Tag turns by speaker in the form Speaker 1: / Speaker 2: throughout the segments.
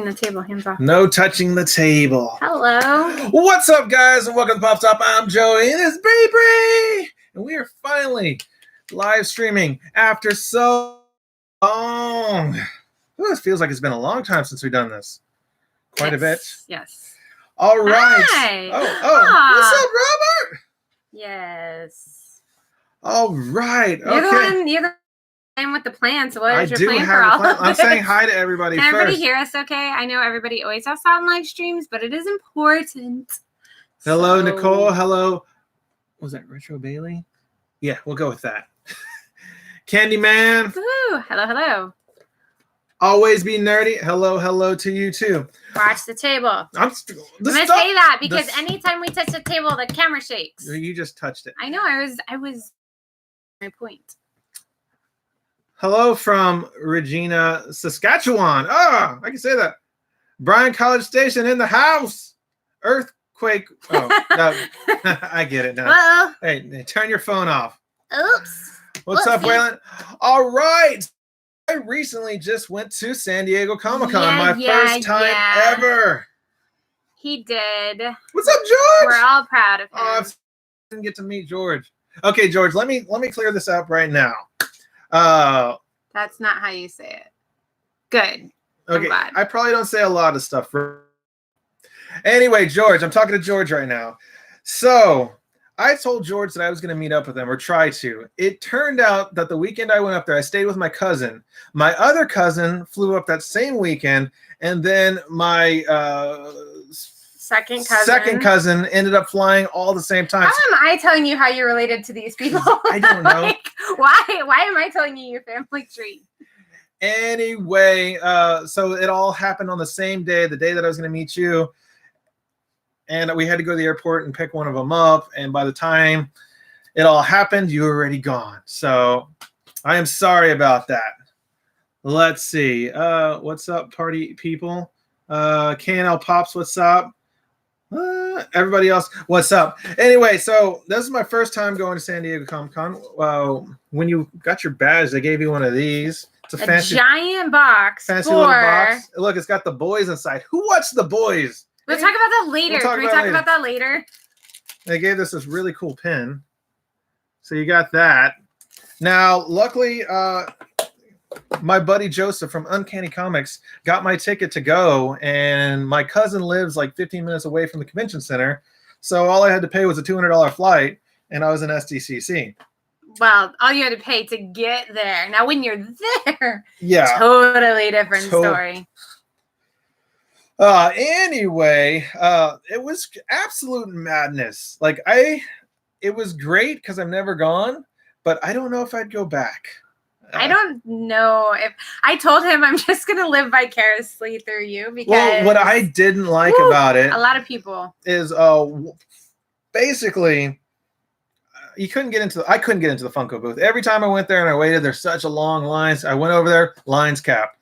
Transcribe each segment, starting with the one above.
Speaker 1: The table, hands off.
Speaker 2: No touching the table.
Speaker 1: Hello.
Speaker 2: What's up, guys, and welcome to Pop Top. I'm Joey, and it's Bree, and we are finally live streaming after so long. Ooh, it feels like it's been a long time since we've done this. Quite a bit.
Speaker 1: Yes.
Speaker 2: All right.
Speaker 1: Hi.
Speaker 2: What's up, Robert?
Speaker 1: Yes.
Speaker 2: All right.
Speaker 1: You're the one with the plan. So what is your plan for all of this?
Speaker 2: I'm saying hi to everybody.
Speaker 1: Can everybody
Speaker 2: first.
Speaker 1: hear us? Okay. I know everybody always has on live streams, but it is important.
Speaker 2: Hello, Nicole. Hello. Was that Retro Bailey? Yeah, we'll go with that. Candyman.
Speaker 1: Woo. Hello.
Speaker 2: Always be nerdy. Hello to you too.
Speaker 1: Watch the table. I'm gonna say that because anytime we touch the table, the camera shakes.
Speaker 2: You just touched it.
Speaker 1: I know. I was. My point.
Speaker 2: Hello from Regina, Saskatchewan. I can say that. Bryan College Station in the house. Earthquake. Oh, no. I get it now.
Speaker 1: Uh-oh.
Speaker 2: Hey, turn your phone off.
Speaker 1: Oops.
Speaker 2: What's up, Waylon? All right. I recently just went to San Diego Comic-Con. My first time ever.
Speaker 1: He did.
Speaker 2: What's up, George?
Speaker 1: We're all proud of him.
Speaker 2: I didn't get to meet George. Okay, George, let me clear this up right now.
Speaker 1: That's not how you say it. Good.
Speaker 2: Okay, I probably don't say a lot of stuff. Anyway, George, I'm talking to George right now. So I told George that I was going to meet up with him or try to. It turned out that the weekend I went up there, I stayed with my cousin. My other cousin flew up that same weekend, and then my second cousin ended up flying all the same time.
Speaker 1: How am I telling you how you're related to these people?
Speaker 2: I don't know.
Speaker 1: Like, why am I telling you your family tree?
Speaker 2: Anyway, so it all happened on the same day, the day that I was going to meet you. And we had to go to the airport and pick one of them up. And by the time it all happened, you were already gone. So I am sorry about that. Let's see. What's up, party people? KNL Pops, what's up? Everybody else, what's up? Anyway, so this is my first time going to San Diego Comic-Con. When you got your badge, they gave you one of these. It's a fancy,
Speaker 1: giant box.
Speaker 2: Fancy little box. Look, it's got the boys inside. Who watched the boys?
Speaker 1: We'll talk about that later. Can we talk about that later?
Speaker 2: They gave us this really cool pin. So you got that. Now, luckily, my buddy Joseph from Uncanny Comics got my ticket to go, and my cousin lives like 15 minutes away from the convention center. So all I had to pay was a $200 flight, and I was in SDCC.
Speaker 1: Well, all you had to pay to get there. Now, when you're there,
Speaker 2: yeah,
Speaker 1: totally different story.
Speaker 2: Anyway, it was absolute madness. Like it was great because I've never gone, but I don't know if I'd go back.
Speaker 1: I don't know if I told him I'm just going to live vicariously through you because
Speaker 2: what I didn't like about it,
Speaker 1: a lot of people
Speaker 2: is basically I couldn't get into the Funko booth. Every time I went there and I waited, there's such a long lines. I went over there, lines capped.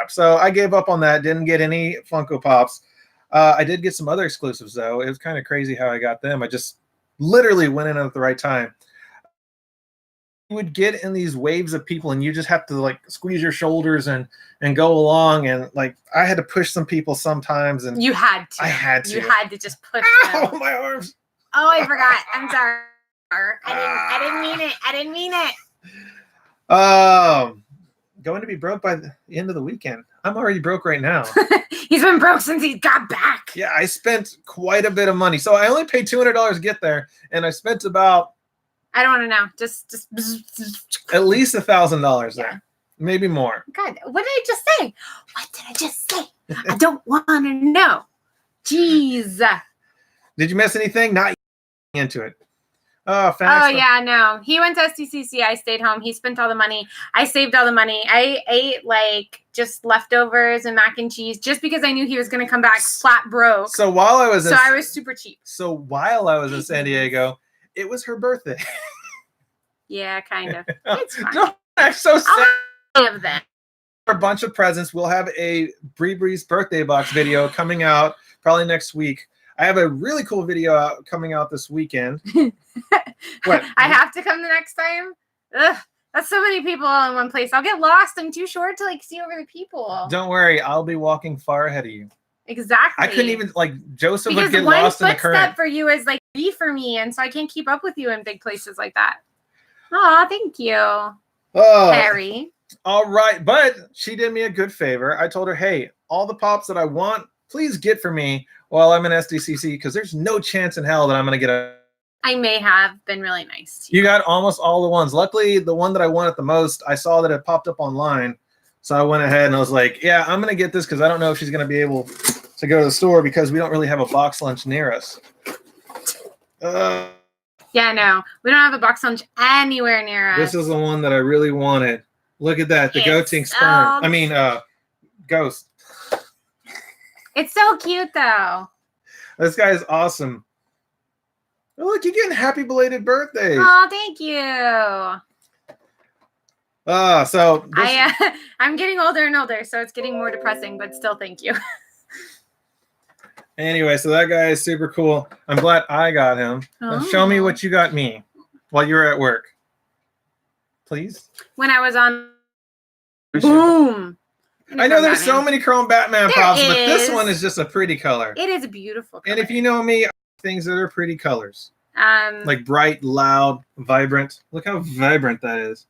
Speaker 2: So I gave up on that. Didn't get any Funko Pops. I did get some other exclusives though. It was kind of crazy how I got them. I just literally went in at the right time. You would get in these waves of people and you just have to like squeeze your shoulders and go along, and like I had to push some people sometimes, and
Speaker 1: you had to.
Speaker 2: I had to.
Speaker 1: You had to just push them.
Speaker 2: Oh, my arms.
Speaker 1: Oh, I forgot. I'm sorry. I didn't mean it.
Speaker 2: Going to be broke by the end of the weekend. I'm already broke right now.
Speaker 1: He's been broke since he got back.
Speaker 2: Yeah, I spent quite a bit of money. So I only paid $200 to get there, and I spent about,
Speaker 1: I don't want to know. Just
Speaker 2: at least $1,000 there. Maybe more.
Speaker 1: God, what did I just say? What did I just say? I don't want to know. Jeez.
Speaker 2: Did you miss anything? Not into it.
Speaker 1: Oh, yeah, no. He went to SDCC. I stayed home. He spent all the money. I saved all the money. I ate like just leftovers and mac and cheese just because I knew he was going to come back flat broke.
Speaker 2: So while I was
Speaker 1: I was super cheap.
Speaker 2: So while I was in San Diego, it was her birthday.
Speaker 1: Yeah, kind of. It's fine.
Speaker 2: No, I'm so sad.
Speaker 1: Of that.
Speaker 2: A bunch of presents. We'll have a Bree's birthday box video coming out probably next week. I have a really cool video coming out this weekend.
Speaker 1: What? I have to come the next time? Ugh. That's so many people all in one place. I'll get lost. I'm too short to like see over the people.
Speaker 2: Don't worry, I'll be walking far ahead of you.
Speaker 1: Exactly.
Speaker 2: I couldn't even like Joseph
Speaker 1: because
Speaker 2: would get lost in the current.
Speaker 1: One footstep for you is like 3 for me, and so I can't keep up with you in big places like that. Oh, thank you, Harry.
Speaker 2: All right, but she did me a good favor. I told her, hey, all the pops that I want, please get for me while I'm in SDCC, because there's no chance in hell that I'm going to get a...
Speaker 1: I may have been really nice to
Speaker 2: you. You got almost all the ones. Luckily, the one that I wanted the most, I saw that it popped up online. So I went ahead and I was like, yeah, I'm going to get this because I don't know if she's going to be able to go to the store because we don't really have a box lunch near us.
Speaker 1: Yeah, no. We don't have a box lunch anywhere near us.
Speaker 2: This is the one that I really wanted. Look at that. The goating sperm. I mean, ghost.
Speaker 1: It's so cute, though.
Speaker 2: This guy is awesome. Oh, look, you're getting happy belated birthdays.
Speaker 1: Oh, thank you.
Speaker 2: So
Speaker 1: I'm getting older and older, so it's getting more depressing, but still thank you.
Speaker 2: Anyway, so that guy is super cool. I'm glad I got him. Now show me what you got me while you were at work. Please.
Speaker 1: When I was on Boom.
Speaker 2: I know there's so many Chrome Batman pops, but this one is just a pretty color.
Speaker 1: It is a beautiful color.
Speaker 2: And if you know me, things that are pretty colors. Like bright, loud, vibrant. Look how vibrant that is.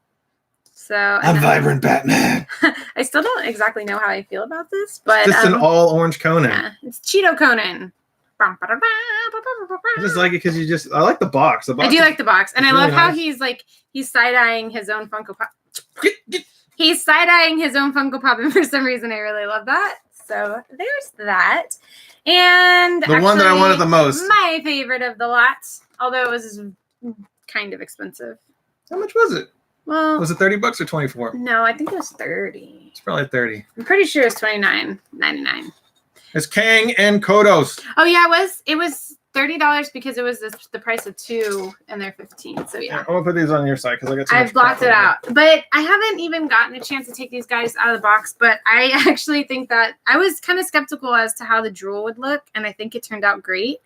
Speaker 1: So
Speaker 2: I'm vibrant Batman.
Speaker 1: I still don't exactly know how I feel about this, but
Speaker 2: it's just an all orange Conan.
Speaker 1: Yeah, it's Cheeto Conan.
Speaker 2: I just like it because I like the box.
Speaker 1: I do like the box, and I love how he's side-eyeing his own Funko Pop. He's side-eyeing his own Funko Pop, and for some reason I really love that. So there's that. And
Speaker 2: the one that I wanted the most.
Speaker 1: My favorite of the lot, although it was kind of expensive.
Speaker 2: How much was it?
Speaker 1: Well,
Speaker 2: was it $30 or 24?
Speaker 1: No, I think it was 30.
Speaker 2: It's probably 30.
Speaker 1: I'm pretty sure it's $29.99.
Speaker 2: It's Kang and Kodos.
Speaker 1: Oh yeah, it was $30 because it was the price of 2 and they're 15. So yeah.
Speaker 2: I'm gonna put these on your side because I got.
Speaker 1: I've blocked it out, but I haven't even gotten a chance to take these guys out of the box. But I actually think that I was kind of skeptical as to how the drool would look, and I think it turned out great,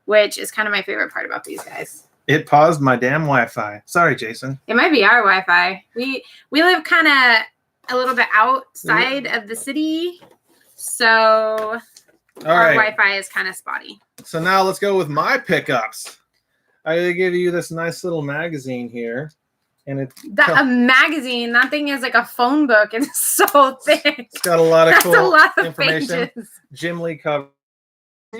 Speaker 1: which is kind of my favorite part about these guys.
Speaker 2: It paused my damn Wi-Fi. Sorry, Jason.
Speaker 1: It might be our Wi-Fi. We live kind of a little bit outside of the city, so our Wi-Fi is kind of spotty.
Speaker 2: So now let's go with my pickups. I give you this nice little magazine here, and
Speaker 1: a magazine. That thing is like a phone book. It's so thick.
Speaker 2: It's got a lot of cool
Speaker 1: a lot of
Speaker 2: information.
Speaker 1: Pages.
Speaker 2: Jim Lee cover.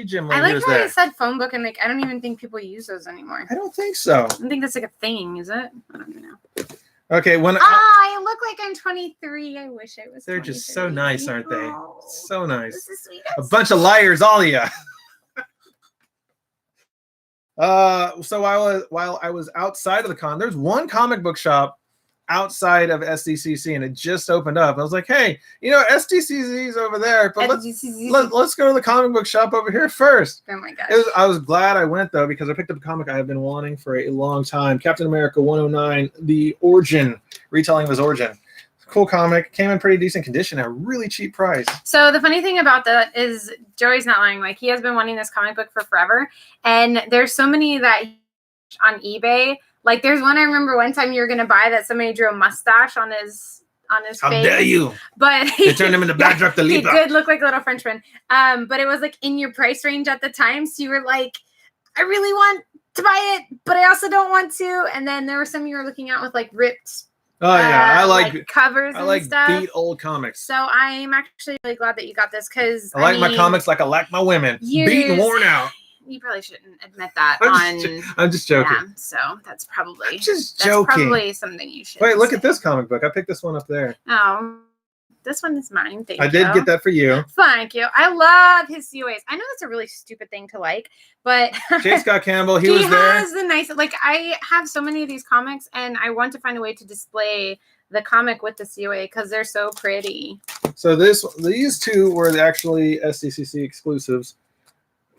Speaker 2: Jim Lee,
Speaker 1: I like how it said phone book, and like I don't even think people use those anymore.
Speaker 2: I don't think so.
Speaker 1: I don't think that's like a thing, is it? I don't even know.
Speaker 2: Okay,
Speaker 1: I look like I'm 23. I wish I was.
Speaker 2: They're
Speaker 1: 23.
Speaker 2: Just so nice, aren't they?
Speaker 1: Oh,
Speaker 2: so nice.
Speaker 1: This is sweet.
Speaker 2: A bunch of liars, all of you. So while I was outside of the con, there's one comic book shop outside of SDCC, and it just opened up. I was like, hey, SDCC is over there, but let's go to the comic book shop over here first.
Speaker 1: Oh my gosh.
Speaker 2: I was glad I went though, because I picked up a comic I have been wanting for a long time. Captain America 109, the origin, retelling of his origin. Cool comic, came in pretty decent condition at a really cheap price.
Speaker 1: So the funny thing about that is Joey's not lying. Like, he has been wanting this comic book for forever, and there's so many that on eBay. Like, there's one I remember one time you were gonna buy that somebody drew a mustache on his face.
Speaker 2: How dare you!
Speaker 1: But
Speaker 2: they turned him into Backdrop the Leaper.
Speaker 1: He did look like a little Frenchman. But it was like in your price range at the time, so you were like, I really want to buy it, but I also don't want to. And then there were some you were looking at with like ripped.
Speaker 2: Oh yeah, I like
Speaker 1: covers. I like stuff.
Speaker 2: Beat old comics.
Speaker 1: So I'm actually really glad that you got this, because
Speaker 2: I like my comics like I like my women, beat and worn out.
Speaker 1: You probably shouldn't admit that.
Speaker 2: I'm just joking.
Speaker 1: Yeah, so that's probably
Speaker 2: joking.
Speaker 1: Probably something you should.
Speaker 2: Wait, look at this comic book. I picked this one up there.
Speaker 1: Oh, this one is mine. Thank you.
Speaker 2: I did get that for you.
Speaker 1: Thank you. I love his COAs. I know that's a really stupid thing to like, but
Speaker 2: J. Scott Campbell, he was there. He has
Speaker 1: the nice. Like, I have so many of these comics, and I want to find a way to display the comic with the COA because they're so pretty.
Speaker 2: So these two were actually SDCC exclusives.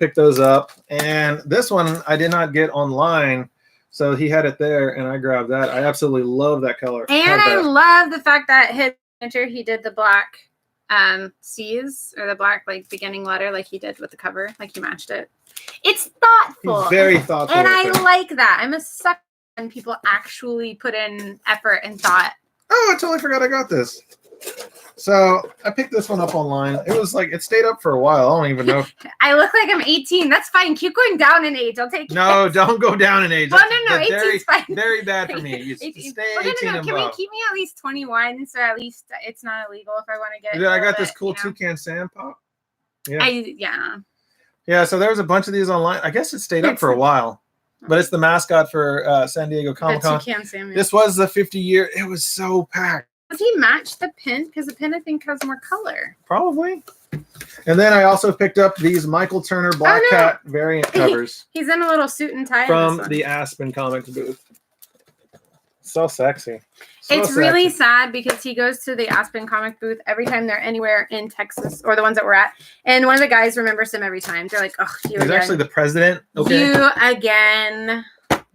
Speaker 2: Picked those up, and this one I did not get online, so he had it there, and I grabbed that. I absolutely love that color.
Speaker 1: And I love the fact that his signature, he did the black C's, or the black like beginning letter, like he did with the cover, like he matched it. It's thoughtful.
Speaker 2: Very thoughtful.
Speaker 1: And I like that. I'm a sucker and people actually put in effort and thought.
Speaker 2: Oh, I totally forgot I got this. So I picked this one up online. It was like, it stayed up for a while. I don't even know.
Speaker 1: I look like I'm 18. That's fine. Keep going down in age. I'll take it.
Speaker 2: No, don't go down in age.
Speaker 1: Well, no, 18's fine.
Speaker 2: Very bad for me. You
Speaker 1: 18.
Speaker 2: stay 18
Speaker 1: no.
Speaker 2: and
Speaker 1: Can
Speaker 2: above.
Speaker 1: we keep me at least 21 so at least it's not illegal if I want to get
Speaker 2: Yeah, I got this
Speaker 1: bit,
Speaker 2: cool toucan sand pop. Yeah.
Speaker 1: Yeah.
Speaker 2: So there was a bunch of these online. I guess it stayed up for a while. But it's the mascot for San Diego Comic-Con. This was the 50-year. It was so packed.
Speaker 1: Does he match the pin? Because the pin, I think, has more color.
Speaker 2: Probably. And then I also picked up these Michael Turner Black Cat variant covers.
Speaker 1: He's in a little suit and tie.
Speaker 2: From the Aspen Comics booth. So sexy.
Speaker 1: It's really sad because he goes to the Aspen comic booth every time they're anywhere in Texas, or the ones that we're at. And one of the guys remembers him every time. They're like, oh, you again.
Speaker 2: He's actually the president. Okay.
Speaker 1: You again.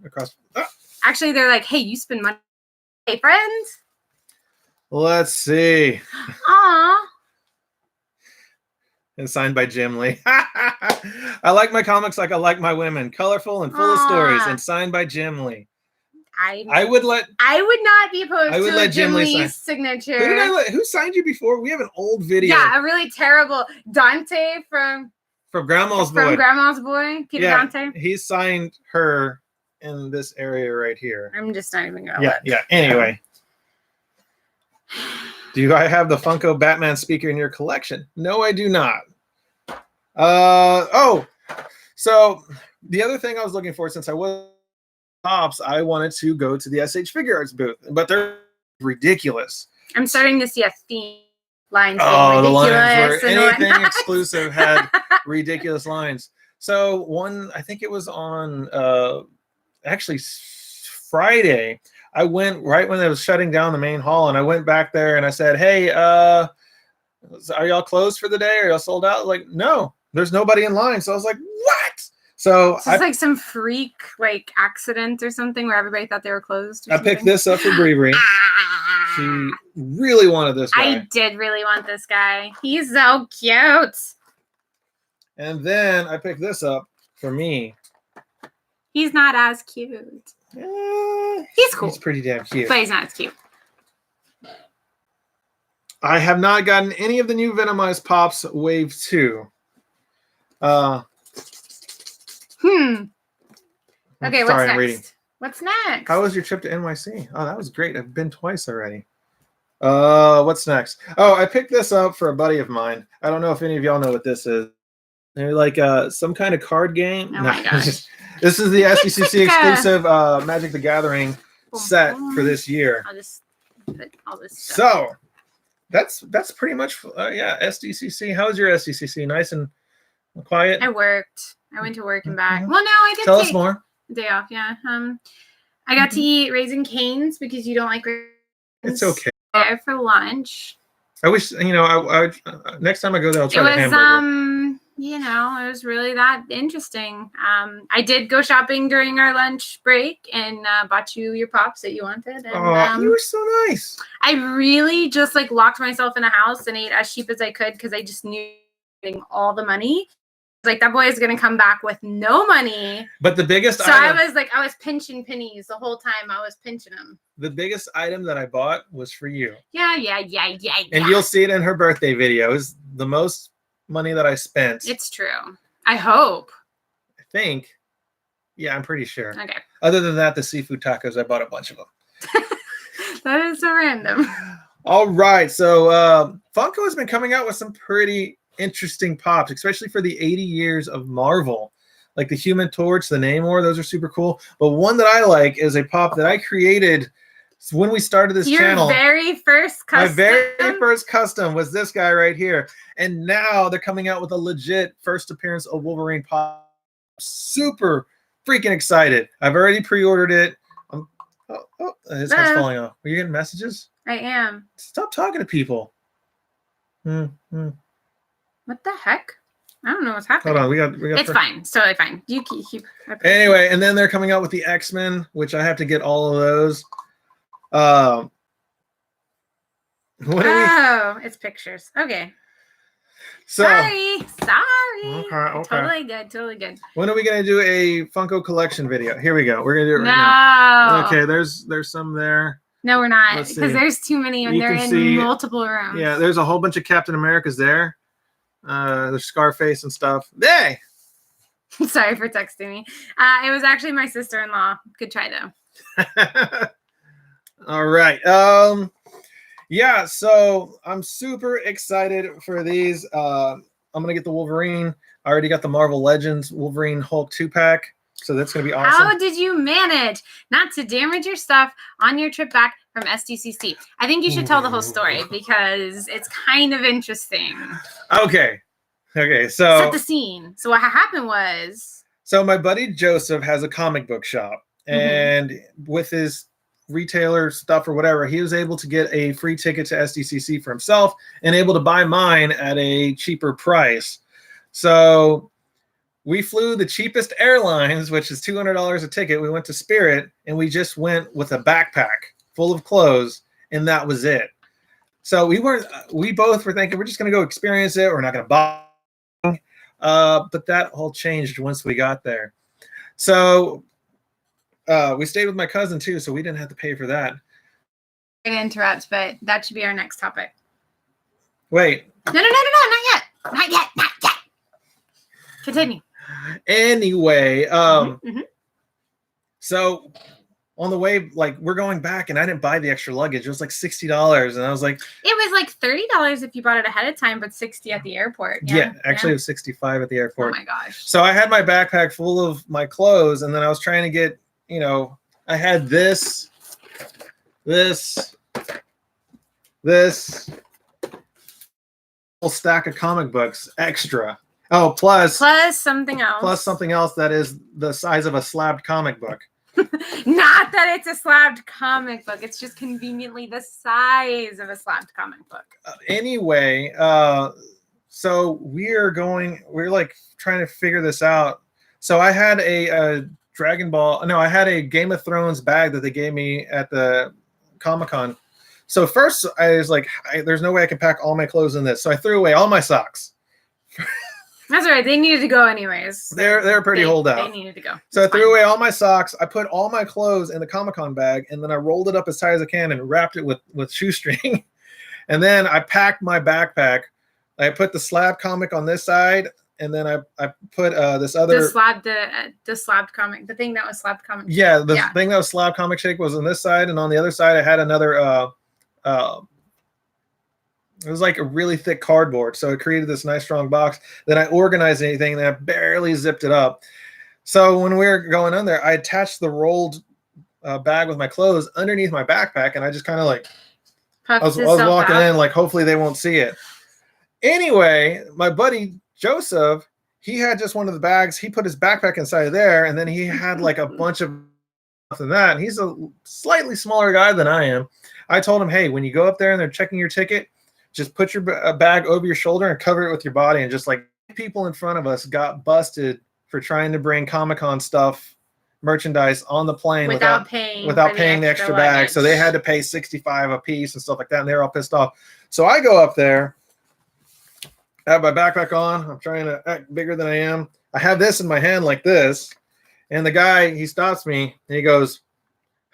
Speaker 2: Across.
Speaker 1: Actually, they're like, hey, you spend money. Hey, friends.
Speaker 2: Let's see.
Speaker 1: Aw.
Speaker 2: And signed by Jim Lee. I like my comics like I like my women. Colorful and full of stories. And signed by Jim Lee. I would not be opposed to Jim Lee's signature. Who signed you before? We have an old video.
Speaker 1: Yeah, a really terrible Dante from
Speaker 2: Grandma's Boy.
Speaker 1: From Grandma's Boy, Peter Dante.
Speaker 2: He signed her in this area right here.
Speaker 1: I'm just not even gonna look.
Speaker 2: Yeah. Anyway. Do I have the Funko Batman speaker in your collection? No, I do not. So the other thing I was looking for, since I was Pops, I wanted to go to the SH Figure Arts booth, but they're ridiculous.
Speaker 1: I'm starting to see a theme. Lines
Speaker 2: the lines were anything exclusive had ridiculous lines. So I think it was on actually Friday. I went right when it was shutting down the main hall, and I went back there and I said, hey, are y'all closed for the day? Are y'all sold out? Like, no, there's nobody in line. So I was like, what? So
Speaker 1: it's like some freak like accident or something where everybody thought they were closed.
Speaker 2: I picked this up for Bree. She really wanted this guy.
Speaker 1: I did really want this guy. He's so cute.
Speaker 2: And then I picked this up for me.
Speaker 1: He's not as cute. He's cool.
Speaker 2: He's pretty damn cute.
Speaker 1: But he's not as cute.
Speaker 2: I have not gotten any of the new Venomized Pops Wave 2.
Speaker 1: Okay, what's next? What's next?
Speaker 2: How was your trip to NYC? Oh, that was great. I've been twice already. What's next? Oh, I picked this up for a buddy of mine. I don't know if any of y'all know what this is. They're like some kind of card game.
Speaker 1: Oh my gosh.
Speaker 2: This is the SDCC exclusive Magic the Gathering set for this year.
Speaker 1: I'll just put all this stuff.
Speaker 2: So that's pretty much SDCC. How was your SDCC? Nice and quiet?
Speaker 1: I worked. I went to work and back. Well, no, I did.
Speaker 2: Tell us more.
Speaker 1: Day off, yeah. I got to eat Raisin Canes because you don't like raisins.
Speaker 2: It's okay.
Speaker 1: There for lunch.
Speaker 2: I wish I next time I go there I'll try the hamburger.
Speaker 1: It was really that interesting. I did go shopping during our lunch break and bought you your pops that you wanted. And,
Speaker 2: you were so nice.
Speaker 1: I really just like locked myself in a house and ate as cheap as I could because I just knew getting all the money. Like that boy is gonna come back with no mone.
Speaker 2: But the biggest
Speaker 1: I was pinching pennies the whole time. I was pinching them.
Speaker 2: The biggest item that I bought was for you.
Speaker 1: Yeah.
Speaker 2: And you'll see it in her birthday videos. The most money that I spent.
Speaker 1: It's true. I hope.
Speaker 2: I think. Yeah, I'm pretty sure.
Speaker 1: Okay.
Speaker 2: Other than that, the seafood tacos, I bought a bunch of them.
Speaker 1: That is so random.
Speaker 2: All right. So Funko has been coming out with some pretty interesting pops, especially for the 80 years of Marvel, like the Human Torch, the Namor. Those are super cool. But one that I like is a pop that I created when we started this channel.
Speaker 1: Your very first custom.
Speaker 2: My very first custom was this guy right here, and now they're coming out with a legit first appearance of Wolverine pop. Super freaking excited! I've already pre-ordered it. This one's falling off. Are you getting messages?
Speaker 1: I am.
Speaker 2: Stop talking to people.
Speaker 1: What the heck? I don't know what's happening.
Speaker 2: Hold on, we got.
Speaker 1: It's fine. It's totally fine. You keep.
Speaker 2: Anyway, and then they're coming out with the X-Men, which I have to get all of those.
Speaker 1: It's pictures. Okay.
Speaker 2: So,
Speaker 1: Sorry. Sorry.
Speaker 2: Okay.
Speaker 1: Totally good.
Speaker 2: When are we gonna do a Funko collection video? Here we go. We're gonna do it right now. Okay, there's some there.
Speaker 1: No, we're not, because there's too many and they're in multiple rooms.
Speaker 2: Yeah, there's a whole bunch of Captain Americas there. There's Scarface and stuff. Hey!
Speaker 1: Sorry for texting me. It was actually my sister-in-law. Good try, though.
Speaker 2: All right. Yeah, so I'm super excited for these. I'm going to get the Wolverine. I already got the Marvel Legends Wolverine Hulk 2-pack. So that's going to be awesome.
Speaker 1: How did you manage not to damage your stuff on your trip back from SDCC? I think you should tell the whole story because it's kind of interesting.
Speaker 2: Okay, so
Speaker 1: set the scene. So what happened was,
Speaker 2: so my buddy Joseph has a comic book shop, and with his retailer stuff or whatever, he was able to get a free ticket to SDCC for himself and able to buy mine at a cheaper price. So we flew the cheapest airlines, which is $200 a ticket. We went to Spirit, and we just went with a backpack full of clothes, and that was it. So we both were thinking we're just going to go experience it. We're not going to buy. But that all changed once we got there. So we stayed with my cousin too, so we didn't have to pay for that.
Speaker 1: I'm gonna interrupt, but that should be our next topic.
Speaker 2: Wait.
Speaker 1: No, not yet. Continue.
Speaker 2: Anyway, so on the way, like, we're going back, and I didn't buy the extra luggage. It was like $60, and I was like,
Speaker 1: it was like $30 if you bought it ahead of time, but $60 at the airport.
Speaker 2: Yeah, actually, it was $65 at the airport.
Speaker 1: Oh my gosh!
Speaker 2: So I had my backpack full of my clothes, and then I was trying to get, I had this whole stack of comic books extra. Oh, plus
Speaker 1: something else.
Speaker 2: Plus something else that is the size of a slabbed comic book.
Speaker 1: Not that it's a slabbed comic book. It's just conveniently the size of a slabbed comic book.
Speaker 2: Anyway, so we're like trying to figure this out. So I had a I had a Game of Thrones bag that they gave me at the Comic-Con. So first I was like, there's no way I can pack all my clothes in this. So I threw away all my socks.
Speaker 1: That's all right. They needed to go anyways.
Speaker 2: They're pretty holed out.
Speaker 1: They needed to go.
Speaker 2: So I threw away all my socks. I put all my clothes in the Comic-Con bag, and then I rolled it up as tight as I can and wrapped it with shoestring. And then I packed my backpack. I put the slab comic on this side, and then I put this other
Speaker 1: the slabbed comic, the thing that was slabbed comic.
Speaker 2: Yeah, the thing that was slab comic shake was on this side, and on the other side I had another it was like a really thick cardboard, so it created this nice strong box. Then I organized anything, and I barely zipped it up. So when we were going on there, I attached the rolled bag with my clothes underneath my backpack, and I just kind of like I was walking in like, hopefully they won't see it. Anyway, my buddy Joseph, he had just one of the bags. He put his backpack inside of there, and then he had like a bunch of stuff than that. And he's a slightly smaller guy than I am. I told him, hey, when you go up there and they're checking your ticket, just put your bag over your shoulder and cover it with your body. And just like people in front of us got busted for trying to bring Comic-Con stuff, merchandise on the plane without paying the extra bag. So they had to pay $65 a piece and stuff like that. And they're all pissed off. So I go up there, I have my backpack on. I'm trying to act bigger than I am. I have this in my hand like this. And the guy, he stops me and he goes,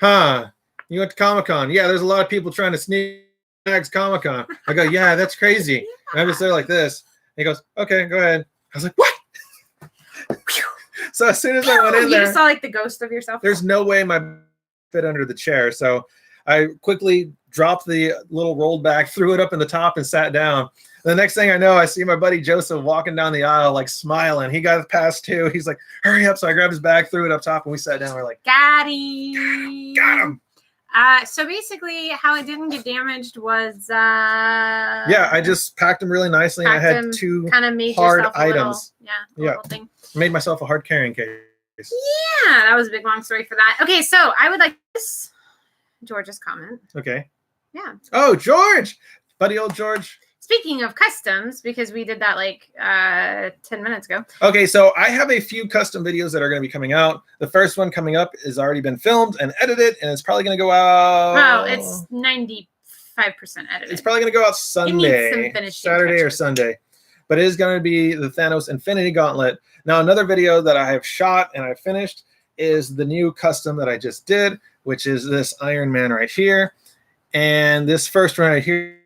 Speaker 2: huh, you went to Comic-Con? Yeah, there's a lot of people trying to sneak bags Comic-Con. I go, yeah, that's crazy. And I'm just there like this. And he goes, okay, go ahead. I was like, what? So as soon as I went in there,
Speaker 1: you just saw like the ghost of yourself.
Speaker 2: There's no way my fit under the chair. So I quickly dropped the little rolled bag, threw it up in the top, and sat down. The next thing I know, I see my buddy Joseph walking down the aisle, like smiling. He got past too. He's like, hurry up. So I grabbed his bag, threw it up top, and we sat down. We're like,
Speaker 1: got him.
Speaker 2: Got him.
Speaker 1: So basically how it didn't get damaged was
Speaker 2: yeah, I just packed them really nicely, and I had two hard items.
Speaker 1: Little thing.
Speaker 2: Made myself a hard carrying case.
Speaker 1: Yeah, that was a big long story for that. Okay, so I would like this George's comment.
Speaker 2: Okay.
Speaker 1: Yeah.
Speaker 2: Oh, George, buddy, old George.
Speaker 1: Speaking of customs, because we did that like 10 minutes ago.
Speaker 2: Okay, so I have a few custom videos that are going to be coming out. The first one coming up has already been filmed and edited, and it's probably going to go out.
Speaker 1: Well, it's 95% edited.
Speaker 2: It's probably going to go out Sunday,
Speaker 1: it needs some finishing
Speaker 2: Saturday
Speaker 1: touches.
Speaker 2: or Sunday. but it is going to be the Thanos Infinity Gauntlet. Now, another video that I have shot and I finished is the new custom that I just did, which is this Iron Man right here. And this first one right here,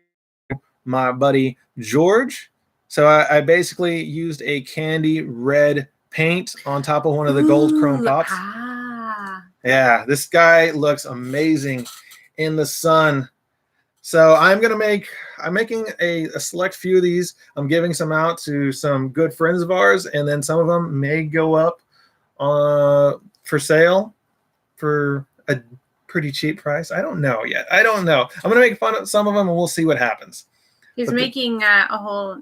Speaker 2: my buddy George. So I basically used a candy red paint on top of one of the gold chrome pops. Yeah, this guy looks amazing in the sun. So I'm making a select few of these. I'm giving some out to some good friends of ours, and then some of them may go up for sale for a pretty cheap price. I don't know yet. I don't know. I'm gonna make fun of some of them, and we'll see what happens.
Speaker 1: He's making a whole,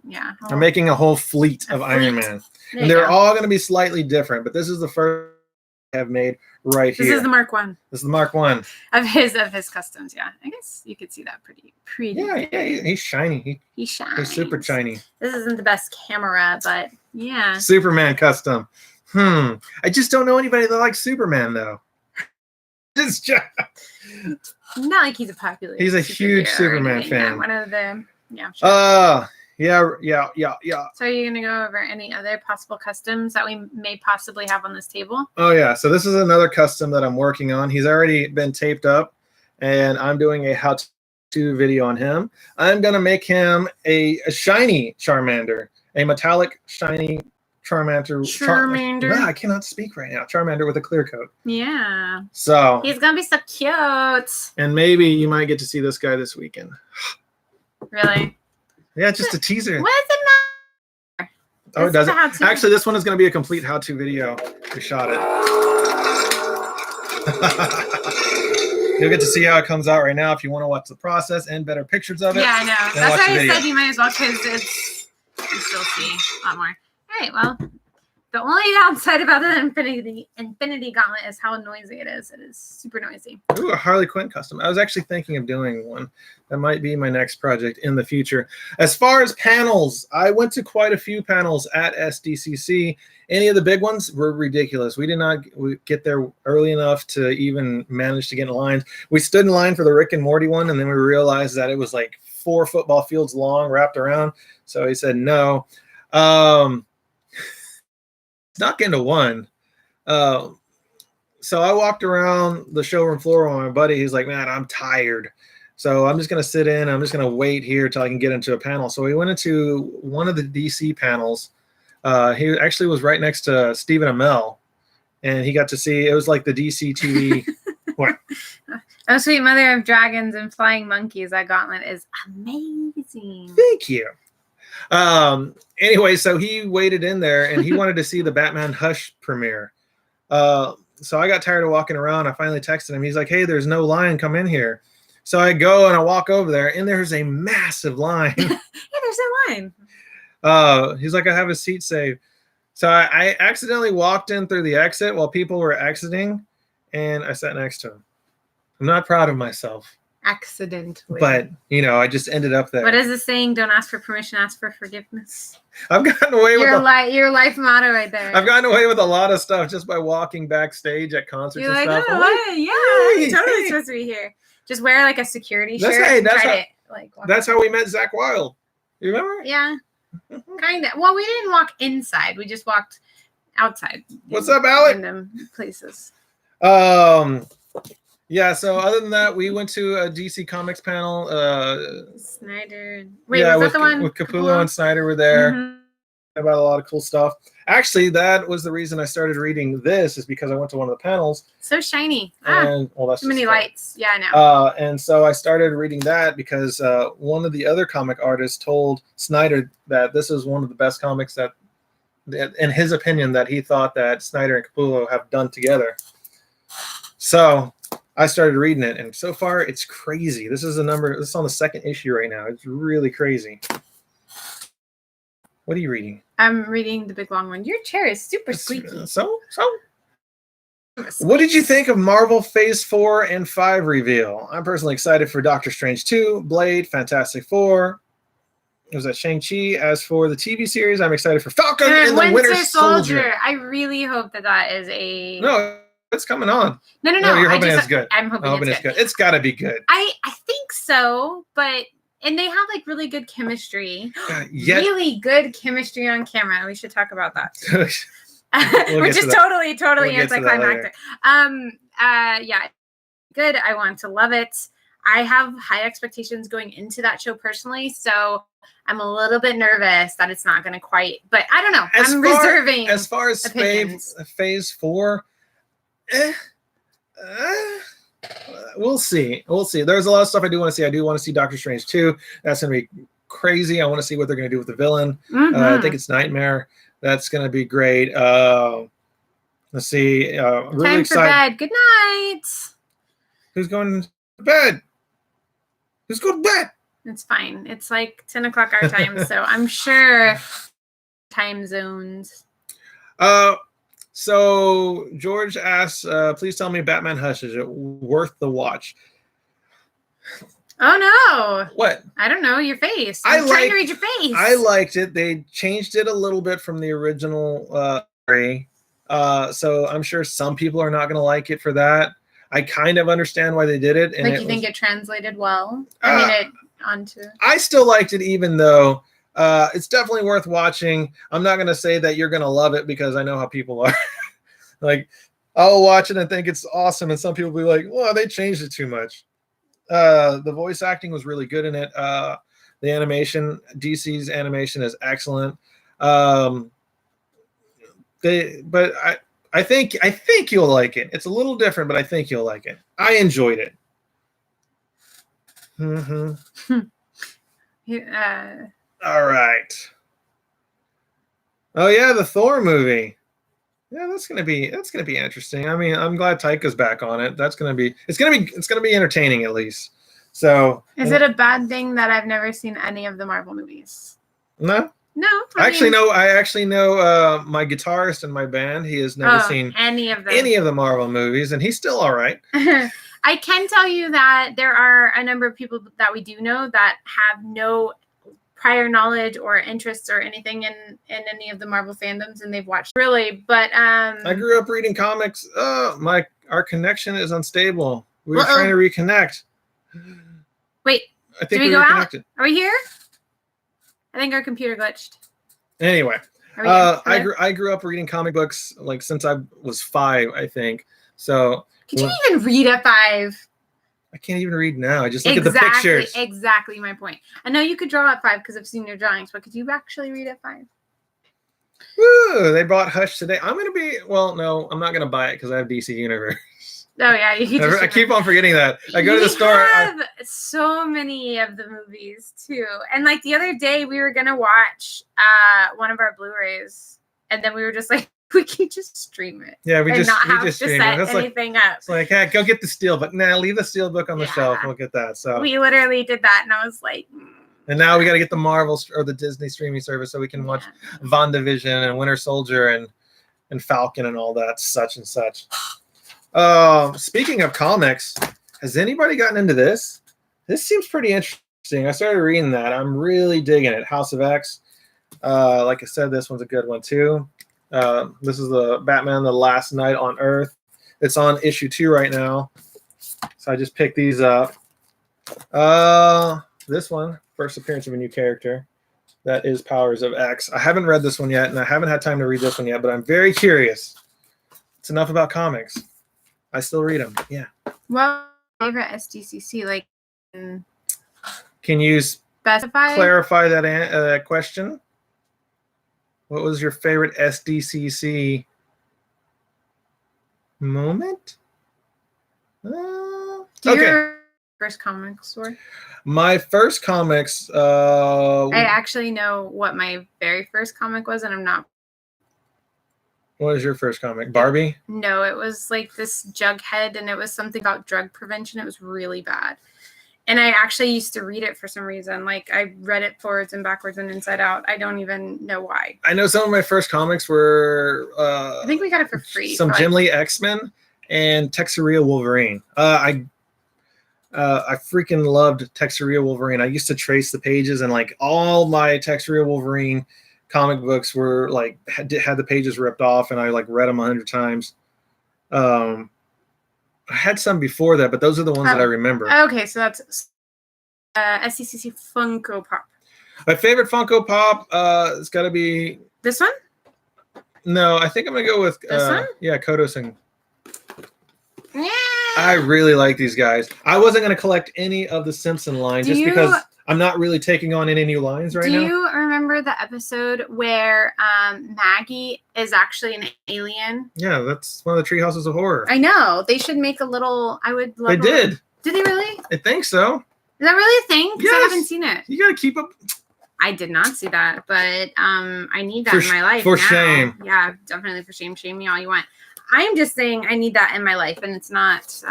Speaker 2: I'm making a whole fleet of Iron Man, and they're all gonna be slightly different. But this is the first I have made right here.
Speaker 1: This is the Mark 1.
Speaker 2: This is the Mark 1
Speaker 1: of his customs. Yeah, I guess you could see that pretty.
Speaker 2: Yeah, he's shiny.
Speaker 1: He shines.
Speaker 2: He's super shiny.
Speaker 1: This isn't the best camera, but yeah.
Speaker 2: Superman custom. I just don't know anybody that likes Superman though.
Speaker 1: Not like he's a popular.
Speaker 2: He's a huge Superman fan.
Speaker 1: Yeah, one of the Sure.
Speaker 2: Yeah.
Speaker 1: So are you gonna go over any other possible customs that we may possibly have on this table?
Speaker 2: Oh yeah. So this is another custom that I'm working on. He's already been taped up, and I'm doing a how-to video on him. I'm gonna make him a shiny Charmander, a metallic shiny Charmander. I cannot speak right now. Charmander with a clear coat.
Speaker 1: Yeah.
Speaker 2: So
Speaker 1: he's gonna be so cute.
Speaker 2: And maybe you might get to see this guy this weekend.
Speaker 1: Really?
Speaker 2: Yeah, just a teaser.
Speaker 1: What does it matter?
Speaker 2: Oh, it doesn't. Actually, this one is going to be a complete how-to video. We shot it. You'll get to see how it comes out right now if you want to watch the process and better pictures of it.
Speaker 1: Yeah, I know. That's why I said you might as well, because you still see a lot more. All right, well, the only downside about the Infinity Gauntlet is how noisy it is. It is super noisy.
Speaker 2: Ooh, a Harley Quinn custom. I was actually thinking of doing one. That might be my next project in the future. As far as panels, I went to quite a few panels at SDCC. Any of the big ones were ridiculous. We did not get there early enough to even manage to get in line. We stood in line for the Rick and Morty one, and then we realized that it was like 4 football fields long wrapped around. So he said no. Snuck into one. So I walked around the showroom floor with my buddy. He's like, man, I'm tired. So I'm just going to sit in. I'm just going to wait here till I can get into a panel. So we went into one of the DC panels. He actually was right next to Stephen Amell, and he got to see, it was like the DC TV. What?
Speaker 1: Oh, Sweet Mother of Dragons and Flying Monkeys. That gauntlet is amazing.
Speaker 2: Thank you. Anyway, so he waited in there, and he wanted to see the Batman Hush premiere. So I got tired of walking around. I finally texted him. He's like, hey, there's no line. Come in here. So I go and I walk over there, and there's a massive line.
Speaker 1: Yeah, there's a line.
Speaker 2: He's like, I have a seat saved. So I accidentally walked in through the exit while people were exiting, and I sat next to him. I'm not proud of myself.
Speaker 1: Accidentally.
Speaker 2: But, you know, I just ended up there.
Speaker 1: What is the saying? Don't ask for permission, ask for forgiveness.
Speaker 2: I've gotten away with
Speaker 1: your life motto right there.
Speaker 2: I've gotten away with a lot of stuff just by walking backstage at concerts and stuff.
Speaker 1: Oh, yeah, you're totally supposed to be here. Just wear like a security shirt.
Speaker 2: That's how we met Zach Wilde. You remember?
Speaker 1: Yeah. Kind of. Well, we didn't walk inside. We just walked outside.
Speaker 2: What's up, Alec?
Speaker 1: Random places.
Speaker 2: Yeah, so other than that, we went to a DC Comics panel.
Speaker 1: Snyder. Wait, was that the one?
Speaker 2: With Capullo and Snyder were there.
Speaker 1: Mm-hmm.
Speaker 2: About a lot of cool stuff. Actually, that was the reason I started reading this, is because I went to one of the panels.
Speaker 1: So shiny.
Speaker 2: And, well, that's
Speaker 1: too many lights. Yeah, I know.
Speaker 2: And so I started reading that because one of the other comic artists told Snyder that this is one of the best comics that, in his opinion, that he thought that Snyder and Capullo have done together. So I started reading it, and so far it's crazy. This is on the 2nd issue right now. It's really crazy. What are you reading?
Speaker 1: I'm reading the big long one. Your chair is super squeaky.
Speaker 2: So? What did you think of Marvel Phase 4 and 5 reveal? I'm personally excited for Doctor Strange 2, Blade, Fantastic Four. It was at Shang-Chi. As for the TV series, I'm excited for Falcon and the Winter Soldier.
Speaker 1: I really hope that is a...
Speaker 2: No, it's coming on.
Speaker 1: No.
Speaker 2: You're hoping it's good.
Speaker 1: I'm hoping it's good.
Speaker 2: It's got to be good.
Speaker 1: I think so, but And they have like really good chemistry.
Speaker 2: Really
Speaker 1: good chemistry on camera. We should talk about that.
Speaker 2: Which
Speaker 1: is totally anticlimactic. Yeah, good. I want to love it. I have high expectations going into that show personally, so I'm a little bit nervous that it's not going to quite. But I don't know. I'm reserving.
Speaker 2: As far as Phase 4, we'll see. There's a lot of stuff I do want to see. I do want to see Doctor Strange 2. That's going to be crazy. I want to see what they're going to do with the villain. I think it's Nightmare. That's going to be great. Let's see. Really
Speaker 1: Time
Speaker 2: excited.
Speaker 1: for bed. Good night.
Speaker 2: Who's going to bed? Who's going to bed?
Speaker 1: It's fine. It's like 10 o'clock our time, so I'm sure time zones.
Speaker 2: So George asks, please tell me Batman Hush, is it worth the watch?
Speaker 1: Oh no.
Speaker 2: What?
Speaker 1: I don't know. Your face. I'm trying to read your face.
Speaker 2: I liked it. They changed it a little bit from the original story. So I'm sure some people are not going to like it for that. I kind of understand why they did it. And
Speaker 1: you think it translated well? Onto.
Speaker 2: I still liked it, even though it's definitely worth watching. I'm not going to say that you're going to love it because I know how people are. Like, I'll watch it and think it's awesome, and some people will be like, well, they changed it too much. The voice acting was really good in it. The animation, DC's animation is excellent. I think you'll like it. It's a little different, but I think you'll like it. I enjoyed it. All right. Oh yeah, the Thor movie. Yeah, that's gonna be interesting. I mean, I'm glad Taika's back on it. It's gonna be entertaining at least. So,
Speaker 1: is it a bad thing that I've never seen any of the Marvel movies?
Speaker 2: No.
Speaker 1: No.
Speaker 2: I actually know my guitarist in my band. He has never seen any of the Marvel movies, and he's still all right.
Speaker 1: I can tell you that there are a number of people that we do know that have no prior knowledge or interests or anything in any of the Marvel fandoms, and they've watched but
Speaker 2: I grew up reading comics. Our connection is unstable. We were trying to reconnect.
Speaker 1: Wait, I think we go out? Are we here? I think our computer glitched.
Speaker 2: Anyway, I grew up reading comic books like since I was 5, I think. So
Speaker 1: could you even read at 5?
Speaker 2: I can't even read now. I just look at the pictures.
Speaker 1: Exactly my point. I know you could draw at 5 because I've seen your drawings, but could you actually read at 5?
Speaker 2: Woo! They bought Hush today. I'm not gonna buy it because I have DC Universe.
Speaker 1: Oh yeah,
Speaker 2: I keep on forgetting that. I go to the store.
Speaker 1: I have so many of the movies too, and like the other day we were gonna watch one of our Blu-rays, and then we were just like, we can just stream it.
Speaker 2: Yeah, we just
Speaker 1: stream it. That's anything up.
Speaker 2: It's like, hey, go get the Steelbook. Nah, leave the Steelbook on the shelf. We'll get that. So
Speaker 1: we literally did that, and I was like.
Speaker 2: And now we got to get the Marvel or the Disney streaming service so we can watch WandaVision and Winter Soldier and Falcon and all that such and such. Speaking of comics, has anybody gotten into this? This seems pretty interesting. I started reading that. I'm really digging it. House of X. Like I said, this one's a good one too. This is the Batman: The Last Night on Earth. It's on issue 2 right now. So I just picked these up. This one, first appearance of a new character. That is Powers of X. I haven't read this one yet, and I haven't had time to read this one yet, but I'm very curious. It's enough about comics. I still read them. Yeah.
Speaker 1: Well, favorite SDCC, like.
Speaker 2: Can you
Speaker 1: specify?
Speaker 2: Clarify that question? What was your favorite SDCC moment? Okay.
Speaker 1: First comic store?
Speaker 2: My first comics.
Speaker 1: I actually know what my very first comic was, and I'm not.
Speaker 2: What was your first comic? Barbie?
Speaker 1: No, it was like this Jughead, and it was something about drug prevention. It was really bad. And I actually used to read it for some reason. Like, I read it forwards and backwards and inside out. I don't even know why.
Speaker 2: I know some of my first comics were...
Speaker 1: I think we got it for free.
Speaker 2: Some Jim Lee X-Men and Texeria Wolverine. I freaking loved Texeria Wolverine. I used to trace the pages, and like all my Texeria Wolverine comic books were like had the pages ripped off, and I like read them 100 times. I had some before that, but those are the ones that I remember.
Speaker 1: Okay, so that's SDCC Funko Pop.
Speaker 2: My favorite Funko Pop, it's got to be
Speaker 1: this one.
Speaker 2: No, I think I'm gonna go with
Speaker 1: this one.
Speaker 2: Yeah, Kodos and.
Speaker 1: Yeah.
Speaker 2: I really like these guys. I wasn't gonna collect any of the Simpson line because I'm not really taking on any new lines right now.
Speaker 1: Do you remember the episode where Maggie is actually an alien?
Speaker 2: Yeah, that's one of the Tree Houses of Horror.
Speaker 1: I know. They should make a little. I would love.
Speaker 2: They did.
Speaker 1: Did they really?
Speaker 2: I think so.
Speaker 1: Is that really a thing? Because
Speaker 2: yes.
Speaker 1: I haven't seen it.
Speaker 2: You gotta keep up.
Speaker 1: I did not see that, but I need that in my life.
Speaker 2: For
Speaker 1: now.
Speaker 2: shame.
Speaker 1: Yeah, definitely for shame. Shame me all you want. I'm just saying I need that in my life, and it's not.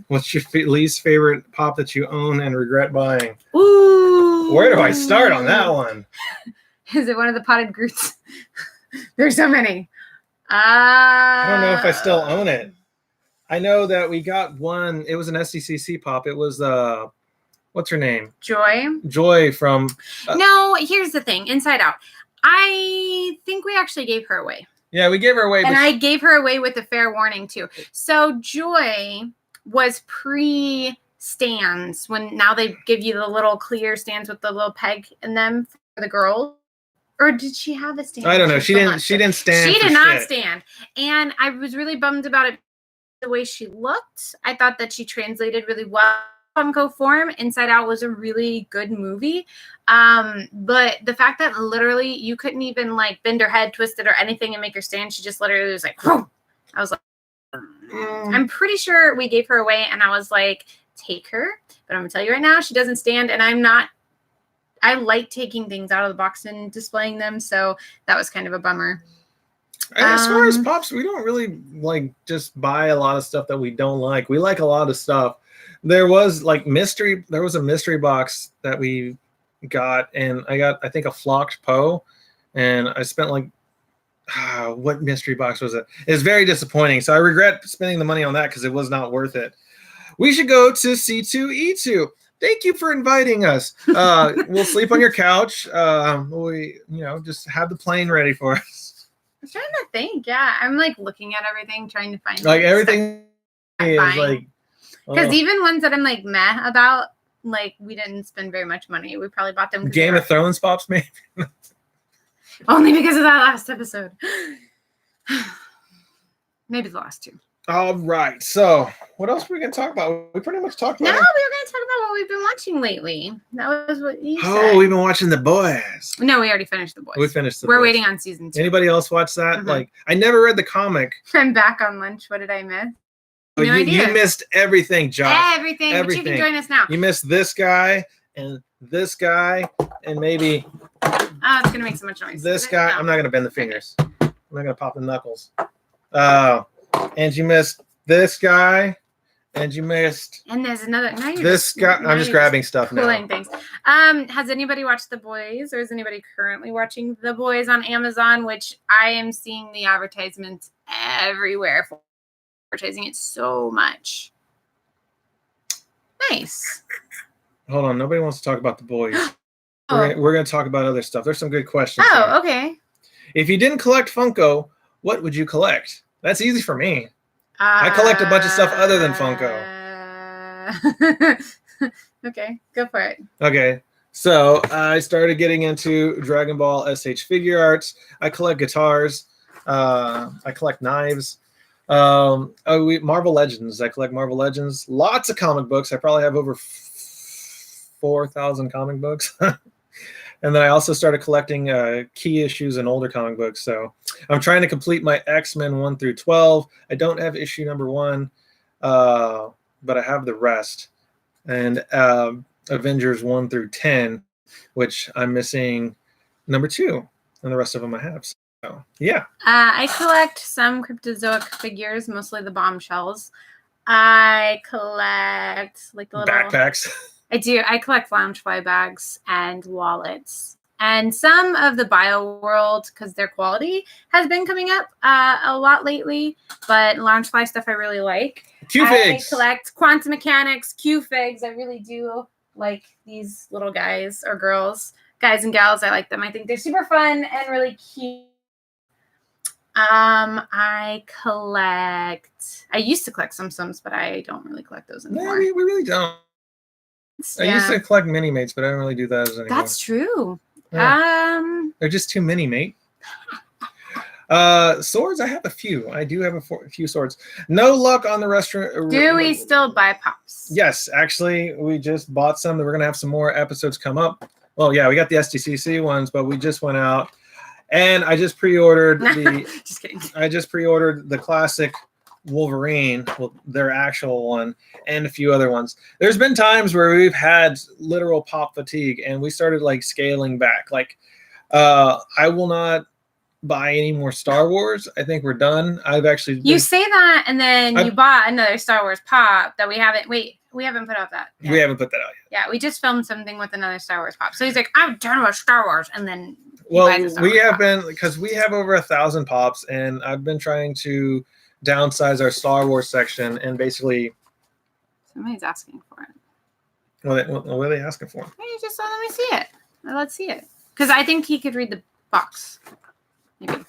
Speaker 2: What's your least favorite pop that you own and regret buying?
Speaker 1: Ooh.
Speaker 2: Where do I start on that one?
Speaker 1: Is it one of the potted Groots? There's so many.
Speaker 2: I don't know if I still own it. I know that we got one. It was an SDCC pop. It was what's her name?
Speaker 1: Joy.
Speaker 2: Joy from.
Speaker 1: No, here's the thing. Inside Out. I think we actually gave her away.
Speaker 2: Yeah, we gave her away.
Speaker 1: And I gave her away with a fair warning, too. So Joy was pre-stands when now they give you the little clear stands with the little peg in them for the girls. Or did she have a stand?
Speaker 2: I don't know. She didn't stand.
Speaker 1: She did not stand. And I was really bummed about it. The way she looked, I thought that she translated really well. Funko form. Inside Out was a really good movie. But the fact that literally you couldn't even like bend her head, twist it, or anything and make her stand, she just literally was like, whoa. I was like, I'm pretty sure we gave her away, and I was like, take her. But I'm gonna tell you right now, she doesn't stand, and I like taking things out of the box and displaying them, so that was kind of a bummer.
Speaker 2: As far as pops, we don't really like just buy a lot of stuff that we don't like. We like a lot of stuff. There was a mystery box that we got, and I got, I think, a flocked Poe, and I spent like, what mystery box was it? It was very disappointing. So I regret spending the money on that because it was not worth it. We should go to C2E2. Thank you for inviting us. We'll sleep on your couch. We, just have the plane ready for us.
Speaker 1: I'm trying to think. Yeah, I'm like looking at everything, trying to find
Speaker 2: like everything is like.
Speaker 1: Because even ones that I'm like meh about, like we didn't spend very much money. We probably bought them.
Speaker 2: Game of Thrones pops, maybe.
Speaker 1: Only because of that last episode. Maybe the last two.
Speaker 2: All right. So, what else were we going to talk about? We pretty much talked about.
Speaker 1: No, we were going to talk about what we've been watching lately. That was what you said.
Speaker 2: Oh, we've been watching The Boys.
Speaker 1: No, we already finished The Boys.
Speaker 2: We finished The
Speaker 1: Boys.
Speaker 2: We're
Speaker 1: waiting on season 2.
Speaker 2: Anybody else watch that?
Speaker 1: Mm-hmm.
Speaker 2: Like, I never read the comic.
Speaker 1: I'm back on lunch. What did I miss?
Speaker 2: No idea. You missed everything, Josh.
Speaker 1: Everything. But you can join us now.
Speaker 2: You missed this guy and maybe.
Speaker 1: Oh, it's gonna make so much noise.
Speaker 2: This guy. No. I'm not gonna bend the fingers. I'm not gonna pop the knuckles. And you missed this guy, and you missed.
Speaker 1: And there's another.
Speaker 2: This guy. I'm just grabbing stuff now.
Speaker 1: Pulling things. Has anybody watched The Boys, or is anybody currently watching The Boys on Amazon? Which I am seeing the advertisements everywhere for. Advertising it so much. Nice.
Speaker 2: Hold on, nobody wants to talk about The Boys. We're going to talk about other stuff. There's some good questions.
Speaker 1: Oh, okay.
Speaker 2: If you didn't collect Funko, what would you collect? That's easy for me. I collect a bunch of stuff other than Funko.
Speaker 1: Okay, go for it.
Speaker 2: Okay, so I started getting into Dragon Ball SH figure arts. I collect guitars. I collect knives. Marvel Legends. I collect Marvel Legends. Lots of comic books. I probably have over 4,000 comic books. And then I also started collecting key issues and older comic books. So I'm trying to complete my X-Men 1 through 12. I don't have issue number 1, but I have the rest. And Avengers 1 through 10, which I'm missing number 2, and the rest of them I have. So, yeah.
Speaker 1: I collect some Cryptozoic figures, mostly the bombshells. I collect like the little
Speaker 2: backpacks.
Speaker 1: I do. I collect Loungefly bags and wallets, and some of the Bio World because their quality has been coming up a lot lately. But Loungefly stuff I really like.
Speaker 2: Q-figs.
Speaker 1: I collect Quantum Mechanics, Q-figs. I really do like these little guys or girls, guys and gals. I like them. I think they're super fun and really cute. I used to collect some Sims, but I don't really collect those anymore.
Speaker 2: No, we really don't. I used to collect mini mates, but I don't really do that anymore.
Speaker 1: That's true.
Speaker 2: Yeah. They're just too many, mate. Swords, I have a few. I do have a few swords. No luck on the restaurant.
Speaker 1: Do we still buy pops?
Speaker 2: Yes, actually, we just bought some. We're gonna have some more episodes come up. Well, yeah, we got the SDCC ones, but we just went out, and I just pre-ordered the.
Speaker 1: Just kidding.
Speaker 2: I just pre-ordered the classic Wolverine, well, their actual one, and a few other ones. There's been times where we've had literal pop fatigue, and we started like scaling back. Like, I will not buy any more Star Wars. I think we're done. I've actually
Speaker 1: you say that, and then you bought another Star Wars pop that we haven't. Wait, we haven't put out that.
Speaker 2: Yet. We haven't put that out yet.
Speaker 1: Yeah, we just filmed something with another Star Wars pop. So he's like, I'm done with Star Wars, and then
Speaker 2: well, we have been because we have over 1,000 pops, and I've been trying to downsize our Star Wars section, and basically
Speaker 1: somebody's asking for it.
Speaker 2: What are they asking for?
Speaker 1: Hey, just let me see it. Let's see it, because I think he could read the box. Maybe.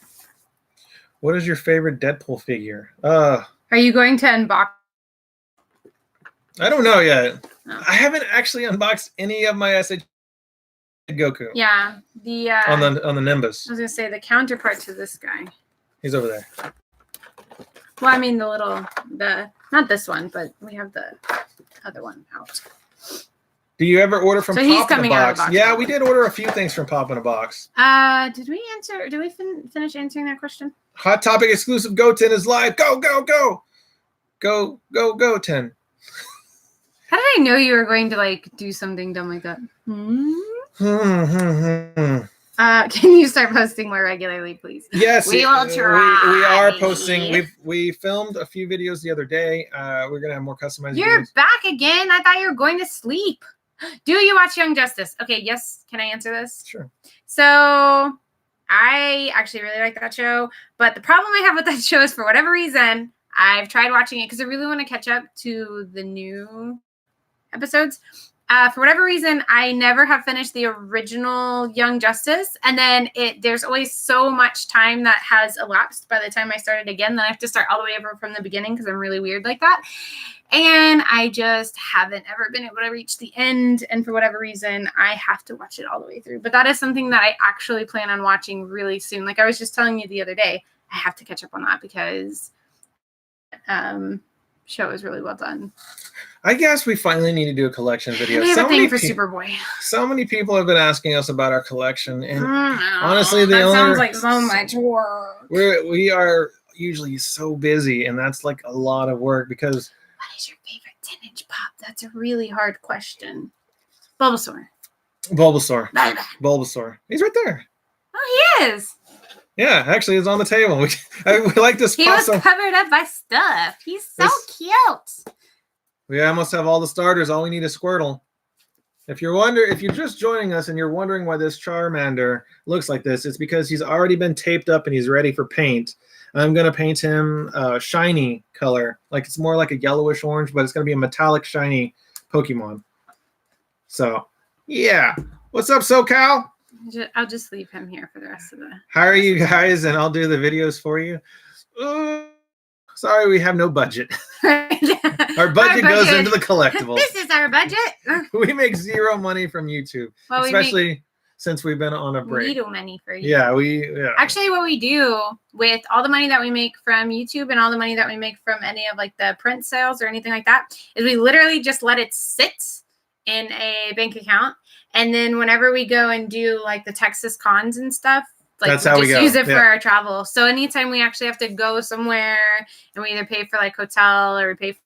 Speaker 2: What is your favorite Deadpool figure?
Speaker 1: Are you going to unbox?
Speaker 2: I don't know yet. Oh. I haven't actually unboxed any of my SH Goku.
Speaker 1: Yeah, the
Speaker 2: on the Nimbus.
Speaker 1: I was gonna say the counterpart to this guy.
Speaker 2: He's over there.
Speaker 1: Well, I mean not this one, but we have the other one out.
Speaker 2: Do you ever order from
Speaker 1: so
Speaker 2: Pop
Speaker 1: he's coming
Speaker 2: in a
Speaker 1: out of
Speaker 2: Box?
Speaker 1: box.
Speaker 2: Yeah, we did order a few things from Pop in a Box.
Speaker 1: Did we finish answering that question?
Speaker 2: Hot Topic exclusive Goten is live. Go, go, go. Go, go, Goten.
Speaker 1: How did I know you were going to like do something dumb like that? Can you start posting more regularly, please?
Speaker 2: Yes,
Speaker 1: we will try.
Speaker 2: We are posting. We filmed a few videos the other day. We're gonna have more customized.
Speaker 1: You're
Speaker 2: videos.
Speaker 1: back again. I thought you were going to sleep. Do you watch Young Justice? Okay, yes. Can I answer this?
Speaker 2: Sure.
Speaker 1: So I actually really like that show, but the problem I have with that show is for whatever reason, I've tried watching it because I really want to catch up to the new episodes. For whatever reason, I never have finished the original Young Justice. And then there's always so much time that has elapsed by the time I started again. Then I have to start all the way over from the beginning because I'm really weird like that. And I just haven't ever been able to reach the end. And for whatever reason, I have to watch it all the way through. But that is something that I actually plan on watching really soon. Like I was just telling you the other day, I have to catch up on that because show is really well done.
Speaker 2: I guess we finally need to do a collection video.
Speaker 1: We have a thing for Superboy.
Speaker 2: So many people have been asking us about our collection, and honestly,
Speaker 1: sounds like so much work.
Speaker 2: We are usually so busy, and that's like a lot of work because.
Speaker 1: What is your favorite 10-inch pop? That's a really hard question. Bulbasaur.
Speaker 2: Bulbasaur. He's right there.
Speaker 1: Oh, he is.
Speaker 2: Yeah, actually, it's on the table. We like this.
Speaker 1: He was covered up by stuff. He's so cute.
Speaker 2: We almost have all the starters. All we need is Squirtle. If you're just joining us and you're wondering why this Charmander looks like this, it's because he's already been taped up and he's ready for paint. I'm going to paint him shiny color. Like it's more like a yellowish orange, but it's going to be a metallic shiny Pokemon. So, yeah. What's up, SoCal?
Speaker 1: I'll just leave him here for the rest of the...
Speaker 2: Hire you guys and I'll do the videos for you. Sorry, we have no budget. Our budget goes into the collectibles.
Speaker 1: This is our budget.
Speaker 2: We make zero money from YouTube, especially since we've been on a break.
Speaker 1: We do money for you.
Speaker 2: Yeah,
Speaker 1: Actually, what we do with all the money that we make from YouTube and all the money that we make from any of like the print sales or anything like that is we literally just let it sit in a bank account. And then whenever we go and do like the Texas cons and stuff, like
Speaker 2: that's how we go.
Speaker 1: Use it for our travel. So anytime we actually have to go somewhere and we either pay for like hotel or we pay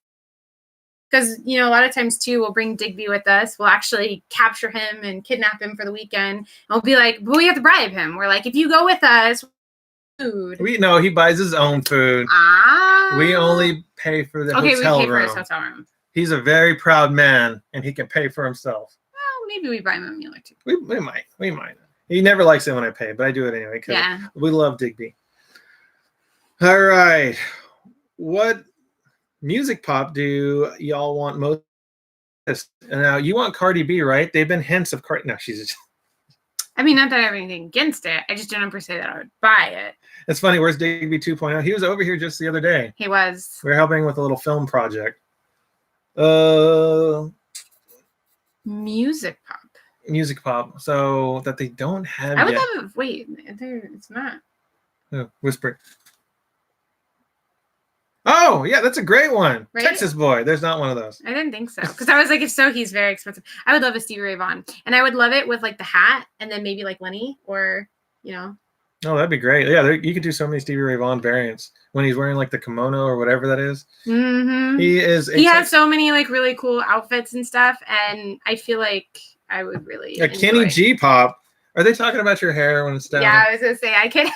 Speaker 1: because, you know, a lot of times too, we'll bring Digby with us. We'll actually capture him and kidnap him for the weekend. And we'll be like, but we have to bribe him. We're like, if you go with us, food.
Speaker 2: We know he buys his own food. We only pay for the hotel room. Okay, we pay for his hotel room. He's a very proud man and he can pay for himself.
Speaker 1: Well, maybe we buy him a meal or two.
Speaker 2: We might. He never likes it when I pay, but I do it anyway because we love Digby. All right. What music pop do y'all want most? Now, you want Cardi B, right? They've been hints of Cardi. No, she's just...
Speaker 1: I mean, not that I have anything against it. I just don't ever say that I would buy it.
Speaker 2: It's funny. Where's Digby 2.0? He was over here just the other day.
Speaker 1: He was.
Speaker 2: We were helping with a little film project.
Speaker 1: Music pop.
Speaker 2: Music pop. So that they don't have.
Speaker 1: I would
Speaker 2: yet.
Speaker 1: have. Wait, it's not.
Speaker 2: Oh, whisper. Oh, yeah, that's a great one.
Speaker 1: Right?
Speaker 2: Texas Boy. There's not one of those.
Speaker 1: I didn't think so. Because I was like, if so, he's very expensive. I would love a Stevie Ray Vaughan. And I would love it with like the hat and then maybe like Lenny or, you know.
Speaker 2: Oh, that'd be great. Yeah, you could do so many Stevie Ray Vaughan variants when he's wearing like the kimono or whatever that is.
Speaker 1: Mm-hmm.
Speaker 2: He
Speaker 1: has so many like really cool outfits and stuff. And I feel like I would really
Speaker 2: a Kenny G pop. Are they talking about your hair when it's down?
Speaker 1: Yeah, I was gonna say I could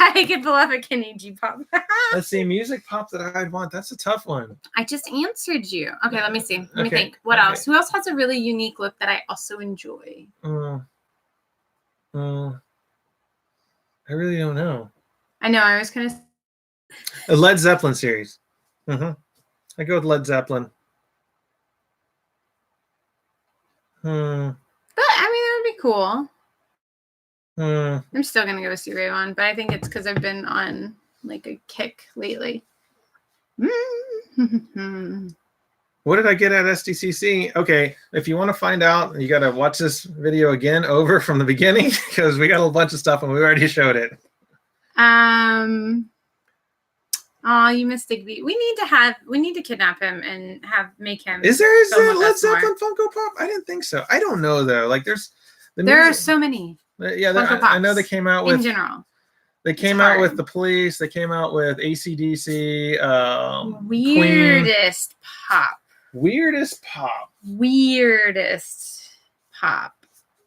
Speaker 1: pull off a Kenny G pop.
Speaker 2: Let's see, music pop that I'd want. That's a tough one.
Speaker 1: I just answered you. Okay, let me see. Let me think. What else? Who else has a really unique look that I also enjoy?
Speaker 2: I really don't know.
Speaker 1: I know. I was kind of
Speaker 2: a Led Zeppelin series. I go with Led Zeppelin.
Speaker 1: But I mean, that would be cool. I'm still gonna go with Stevie Ray Vaughan, but I think it's because I've been on like a kick lately.
Speaker 2: What did I get at SDCC? Okay, if you want to find out, you got to watch this video again over from the beginning because we got a bunch of stuff and we already showed it.
Speaker 1: Oh, you missed Digby. We need to kidnap him and make him.
Speaker 2: Is there Led Zeppelin Funko Pop? I didn't think so. I don't know though. Like
Speaker 1: there are so many.
Speaker 2: Yeah, I know they came out with
Speaker 1: in general.
Speaker 2: They came out with the Police. They came out with AC/DC.
Speaker 1: Weirdest
Speaker 2: Queen.
Speaker 1: pop.
Speaker 2: Weirdest pop.
Speaker 1: Weirdest pop.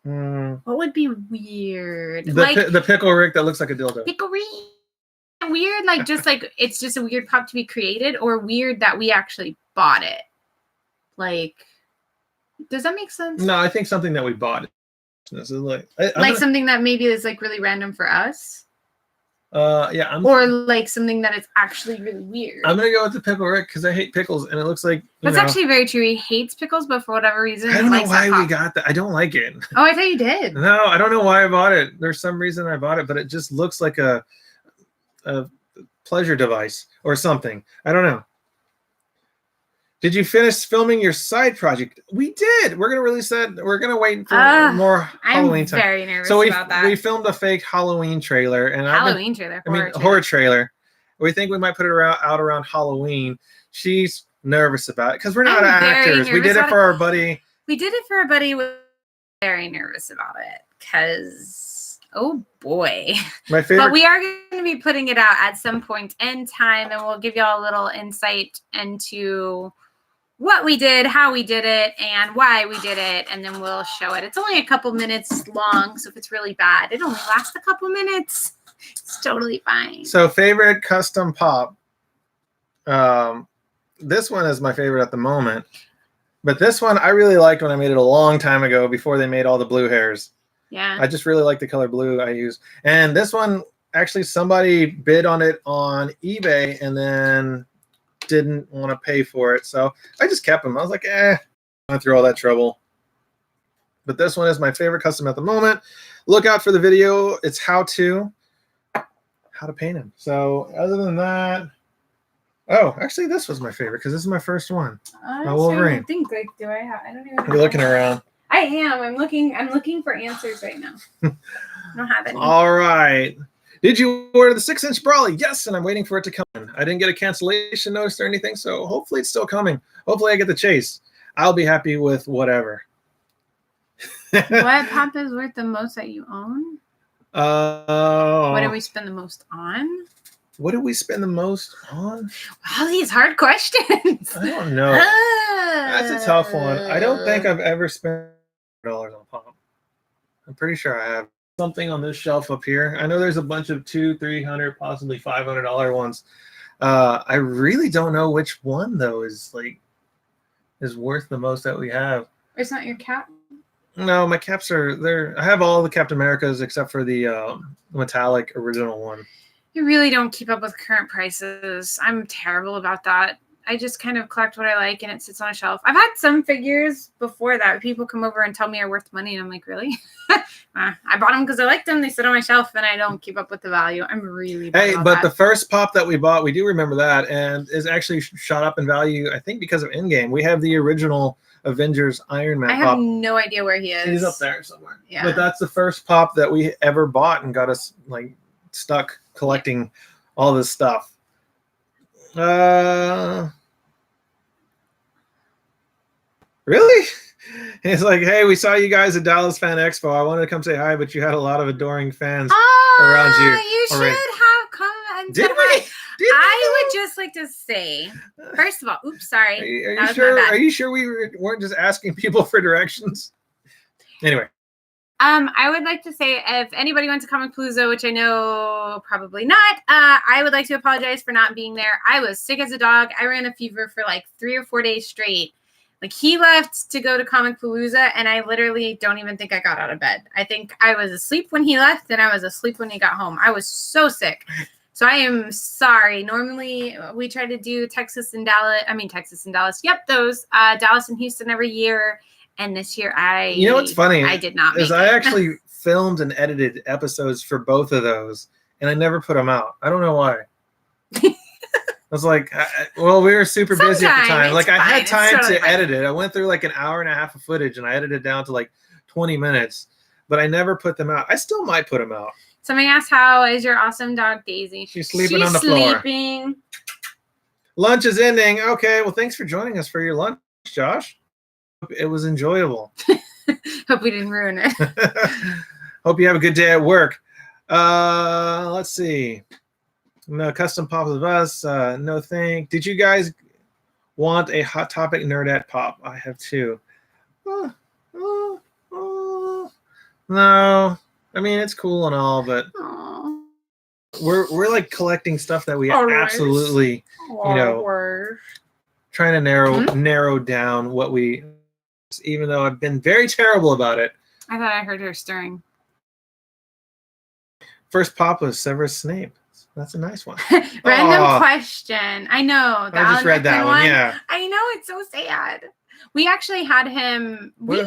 Speaker 1: What would be weird?
Speaker 2: The pickle Rick that looks like a dildo.
Speaker 1: Pickle Rick. Weird, like just like it's just a weird pop to be created, or weird that we actually bought it. Like, does that make sense?
Speaker 2: No, I think something that we bought. This is
Speaker 1: something that maybe is like really random for us.
Speaker 2: Yeah.
Speaker 1: Or like something that is actually really weird.
Speaker 2: I'm gonna go with the pickle Rick because I hate pickles, and it looks like
Speaker 1: that's actually very true. He hates pickles, but for whatever reason,
Speaker 2: I don't know why we got that. I don't like it.
Speaker 1: Oh, I thought you did.
Speaker 2: No, I don't know why I bought it. There's some reason I bought it, but it just looks like a pleasure device or something. I don't know. Did you finish filming your side project? We did. We're gonna release that. We're gonna wait for more Halloween time.
Speaker 1: I'm very nervous
Speaker 2: about that. We filmed a fake Halloween trailer and horror trailer. We think we might put it out around Halloween. She's nervous about it because we're not actors. We did it for our buddy.
Speaker 1: We did it for our buddy. We're very nervous about it because oh boy.
Speaker 2: My favorite.
Speaker 1: But we are going to be putting it out at some point in time, and we'll give y'all a little insight into what we did, how we did it, and why we did it, and then we'll show it. It's only a couple minutes long, so if it's really bad, it only lasts a couple minutes. It's totally fine.
Speaker 2: So favorite custom pop. This one is my favorite at the moment. But this one I really liked when I made it a long time ago before they made all the blue hairs.
Speaker 1: Yeah.
Speaker 2: I just really like the color blue I use. And this one, actually somebody bid on it on eBay and then didn't want to pay for it. So I just kept them. I was like, I went through all that trouble. But this one is my favorite custom at the moment. Look out for the video. It's how to paint him. So other than that, oh, actually this was my favorite because this is my first one. Wolverine.
Speaker 1: I think like do I have? I don't even.
Speaker 2: You're looking around.
Speaker 1: I am. I'm looking for answers right now. I don't have any.
Speaker 2: All right. Did you order the 6-inch Brawly? Yes, and I'm waiting for it to come in. I didn't get a cancellation notice or anything, so hopefully it's still coming. Hopefully I get the chase. I'll be happy with whatever.
Speaker 1: What pop is worth the most that you own? What did we spend the most on?
Speaker 2: What did we spend the most on?
Speaker 1: Wow, these hard questions.
Speaker 2: I don't know. That's a tough one. I don't think I've ever spent $100 on pop. I'm pretty sure I have something on this shelf up here. I know there's a bunch of $200, $300, possibly $500 ones. I really don't know which one though is worth the most that we have.
Speaker 1: It's not your cap?
Speaker 2: No, my caps are there. I have all the Captain Americas except for the metallic original one.
Speaker 1: You really don't keep up with current prices. I'm terrible about that. I just kind of collect what I like, and it sits on a shelf. I've had some figures before that people come over and tell me are worth money, and I'm like, really? I bought them because I liked them. They sit on my shelf, and I don't keep up with the value. I'm really bad
Speaker 2: Hey,
Speaker 1: about
Speaker 2: but
Speaker 1: that.
Speaker 2: the first pop that we bought, we do remember that, and is actually shot up in value, I think, because of in-game. We have the original Avengers Iron Man
Speaker 1: I have
Speaker 2: pop.
Speaker 1: no idea where he is.
Speaker 2: He's up there somewhere.
Speaker 1: Yeah.
Speaker 2: But that's the first pop that we ever bought and got us like stuck collecting all this stuff. Really? It's like, hey, we saw you guys at Dallas Fan Expo. I wanted to come say hi, but you had a lot of adoring fans around you.
Speaker 1: You should
Speaker 2: already.
Speaker 1: have come and
Speaker 2: Did
Speaker 1: said
Speaker 2: we?
Speaker 1: hi.
Speaker 2: Did
Speaker 1: I would just like to say, first of all, oops, sorry.
Speaker 2: Are
Speaker 1: That
Speaker 2: you
Speaker 1: was
Speaker 2: sure?
Speaker 1: my bad.
Speaker 2: Are you sure we weren't just asking people for directions? Anyway.
Speaker 1: I would like to say, if anybody went to Comic Palooza, which I know probably not, I would like to apologize for not being there. I was sick as a dog. I ran a fever for like 3 or 4 days straight. Like, he left to go to Comic Palooza, and I literally don't even think I got out of bed. I think I was asleep when he left, and I was asleep when he got home. I was so sick. So I am sorry. Normally, we try to do Texas and Dallas. Yep, those. Dallas and Houston every year. And this year,
Speaker 2: You know what's funny?
Speaker 1: I did not make
Speaker 2: I
Speaker 1: it.
Speaker 2: actually filmed and edited episodes for both of those, and I never put them out. I don't know why. I was like, well, we were super busy at the time. Like, I had time to edit it. I went through like an hour and a half of footage, and I edited it down to like 20 minutes, but I never put them out. I still might put them out.
Speaker 1: Somebody asked, how is your awesome dog, Daisy?
Speaker 2: She's sleeping on the floor. Lunch is ending. Okay, well, thanks for joining us for your lunch, Josh. It was enjoyable.
Speaker 1: Hope we didn't ruin it.
Speaker 2: Hope you have a good day at work. Let's see. No custom pops with us. No thank. Did you guys want a Hot Topic Nerdette pop? I have two. No. I mean, it's cool and all, but we're like collecting stuff that we absolutely, trying to narrow down what we. Even though I've been very terrible about it.
Speaker 1: I thought I heard her stirring.
Speaker 2: First pop was Severus Snape. That's a nice one.
Speaker 1: Random question. I know.
Speaker 2: I just read that one. Yeah.
Speaker 1: I know, it's so sad. We actually had him. We've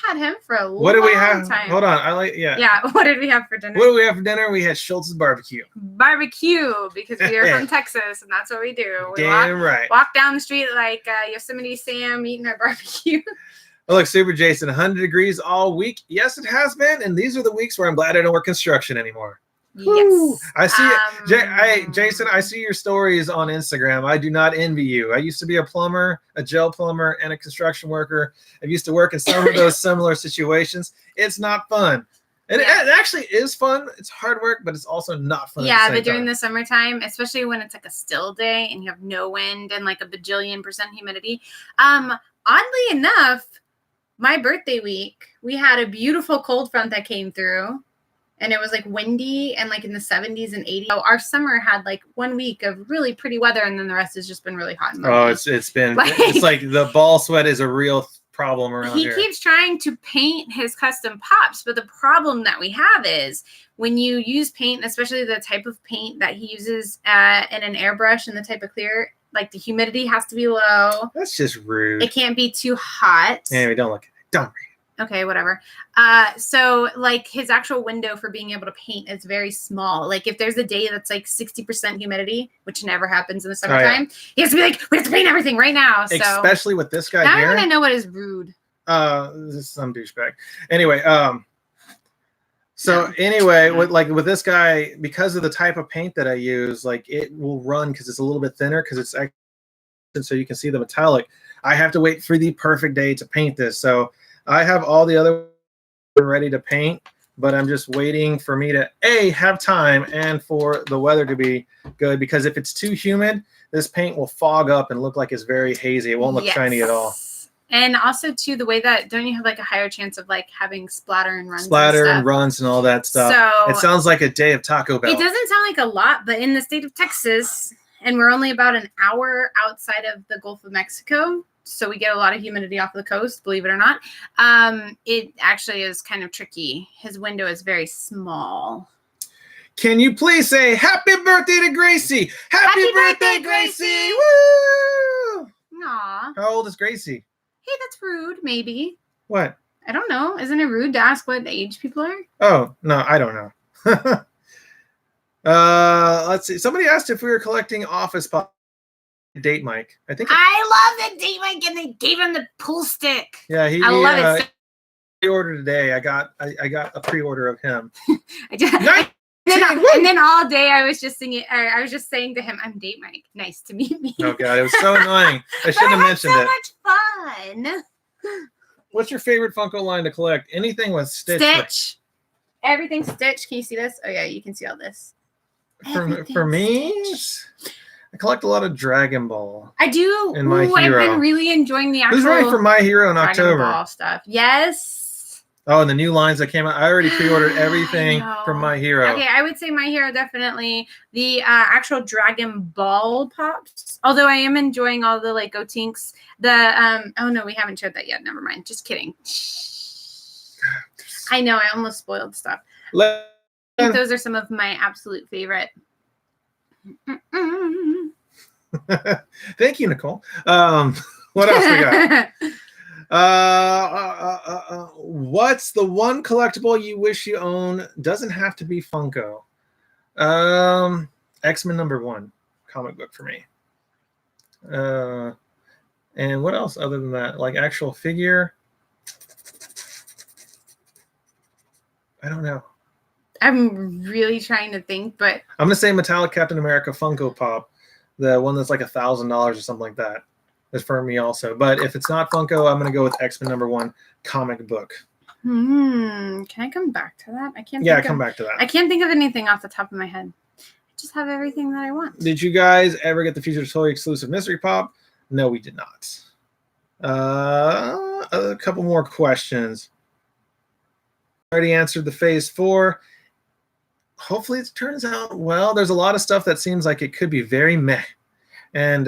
Speaker 1: had him for a long time.
Speaker 2: What did we have? Hold on.
Speaker 1: Yeah. What did we have for dinner?
Speaker 2: What did we have for dinner? We had Schultz's barbecue.
Speaker 1: Barbecue, because we are from Texas, and that's what we do. We
Speaker 2: right.
Speaker 1: Walk down the street like Yosemite Sam eating our barbecue.
Speaker 2: Oh, look, Super Jason, 100 degrees all week. Yes, it has been, and these are the weeks where I'm glad I don't work construction anymore.
Speaker 1: Yes.
Speaker 2: I see Jason, I see your stories on Instagram. I do not envy you. I used to be a plumber, a gel plumber, and a construction worker. I used to work in some of those similar situations. It's not fun. And it actually is fun. It's hard work, but it's also not fun.
Speaker 1: Yeah, but during the summertime, especially when it's like a still day and you have no wind and like a bajillion% humidity. Oddly enough, my birthday week, we had a beautiful cold front that came through, and it was like windy and like in the 70s and 80s. So our summer had like 1 week of really pretty weather, and then the rest has just been really hot and muggy.
Speaker 2: Oh, it's been it's like the ball sweat is a real problem around here.
Speaker 1: He keeps trying to paint his custom pops, but the problem that we have is when you use paint, especially the type of paint that he uses in an airbrush and the type of clear, like the humidity has to be low.
Speaker 2: That's just rude.
Speaker 1: It can't be too hot.
Speaker 2: Anyway, don't look at it. Don't read it.
Speaker 1: Okay, whatever. So like his actual window for being able to paint is very small. Like if there's a day that's like 60% humidity, which never happens in the summertime, he has to be like, we have to paint everything right now. So
Speaker 2: especially with this guy
Speaker 1: now
Speaker 2: here.
Speaker 1: I want to know what is rude.
Speaker 2: This is some douchebag. Anyway, with this guy, because of the type of paint that I use, like it will run because it's a little bit thinner because it's actually, so you can see the metallic. I have to wait for the perfect day to paint this. So I have all the other ready to paint, but I'm just waiting for me to have time and for the weather to be good, because if it's too humid, this paint will fog up and look like it's very hazy. It won't look shiny at all.
Speaker 1: And also too, the way that, don't you have like a higher chance of like having splatter and runs?
Speaker 2: Splatter and runs and all that stuff. So it sounds like a day of Taco Bell.
Speaker 1: It doesn't sound like a lot, but in the state of Texas, and we're only about an hour outside of the Gulf of Mexico, so we get a lot of humidity off the coast, believe it or not. It actually is kind of tricky. His window is very small.
Speaker 2: Can you please say happy birthday to Gracie? Happy birthday, Gracie! Woo!
Speaker 1: Aw.
Speaker 2: How old is Gracie?
Speaker 1: Hey, that's rude, maybe.
Speaker 2: What?
Speaker 1: I don't know. Isn't it rude to ask what age people are?
Speaker 2: Oh, no, I don't know. Let's see. Somebody asked if we were collecting office pop. Date Mike. I think
Speaker 1: I love the Date Mike, and they gave him the pool stick.
Speaker 2: Yeah,
Speaker 1: I love it.
Speaker 2: Pre-order today. I got a pre-order of him.
Speaker 1: And then all day I was just singing. I was just saying to him, "I'm Date Mike. Nice to meet me."
Speaker 2: Oh God, it was so annoying. I shouldn't have mentioned it.
Speaker 1: So much fun.
Speaker 2: What's your favorite Funko line to collect? Anything with Stitch.
Speaker 1: Stitch. Everything's Stitch. Can you see this? Oh yeah, you can see all this.
Speaker 2: For me, I collect a lot of Dragon Ball.
Speaker 1: I do.
Speaker 2: And My Hero.
Speaker 1: I've been really enjoying the actual.
Speaker 2: Who's ready for My Hero in
Speaker 1: Dragon
Speaker 2: October?
Speaker 1: Ball stuff. Yes.
Speaker 2: Oh, and the new lines that came out. I already pre-ordered everything from My Hero.
Speaker 1: Okay, I would say My Hero definitely. The actual Dragon Ball pops. Although I am enjoying all the like Gotinks. The oh no, we haven't showed that yet. Never mind. Just kidding. I know. I almost spoiled stuff. I think those are some of my absolute favorite.
Speaker 2: Thank you, Nicole. What else we got? What's the one collectible you wish you own? Doesn't have to be Funko. X-Men #1 comic book for me. And what else other than that? Like actual figure? I don't know.
Speaker 1: I'm really trying to think, but
Speaker 2: I'm gonna say Metallic Captain America Funko Pop, the one that's like $1,000 or something like that. That's for me also. But if it's not Funko, I'm gonna go with X-Men #1 comic book.
Speaker 1: Can I come back to that? I can't.
Speaker 2: Yeah, come back to that.
Speaker 1: I can't think of anything off the top of my head. I just have everything that I want.
Speaker 2: Did you guys ever get the Future Toy exclusive mystery pop? No, we did not. A couple more questions. Already answered the Phase 4. Hopefully it turns out well. There's a lot of stuff that seems like it could be very meh. And,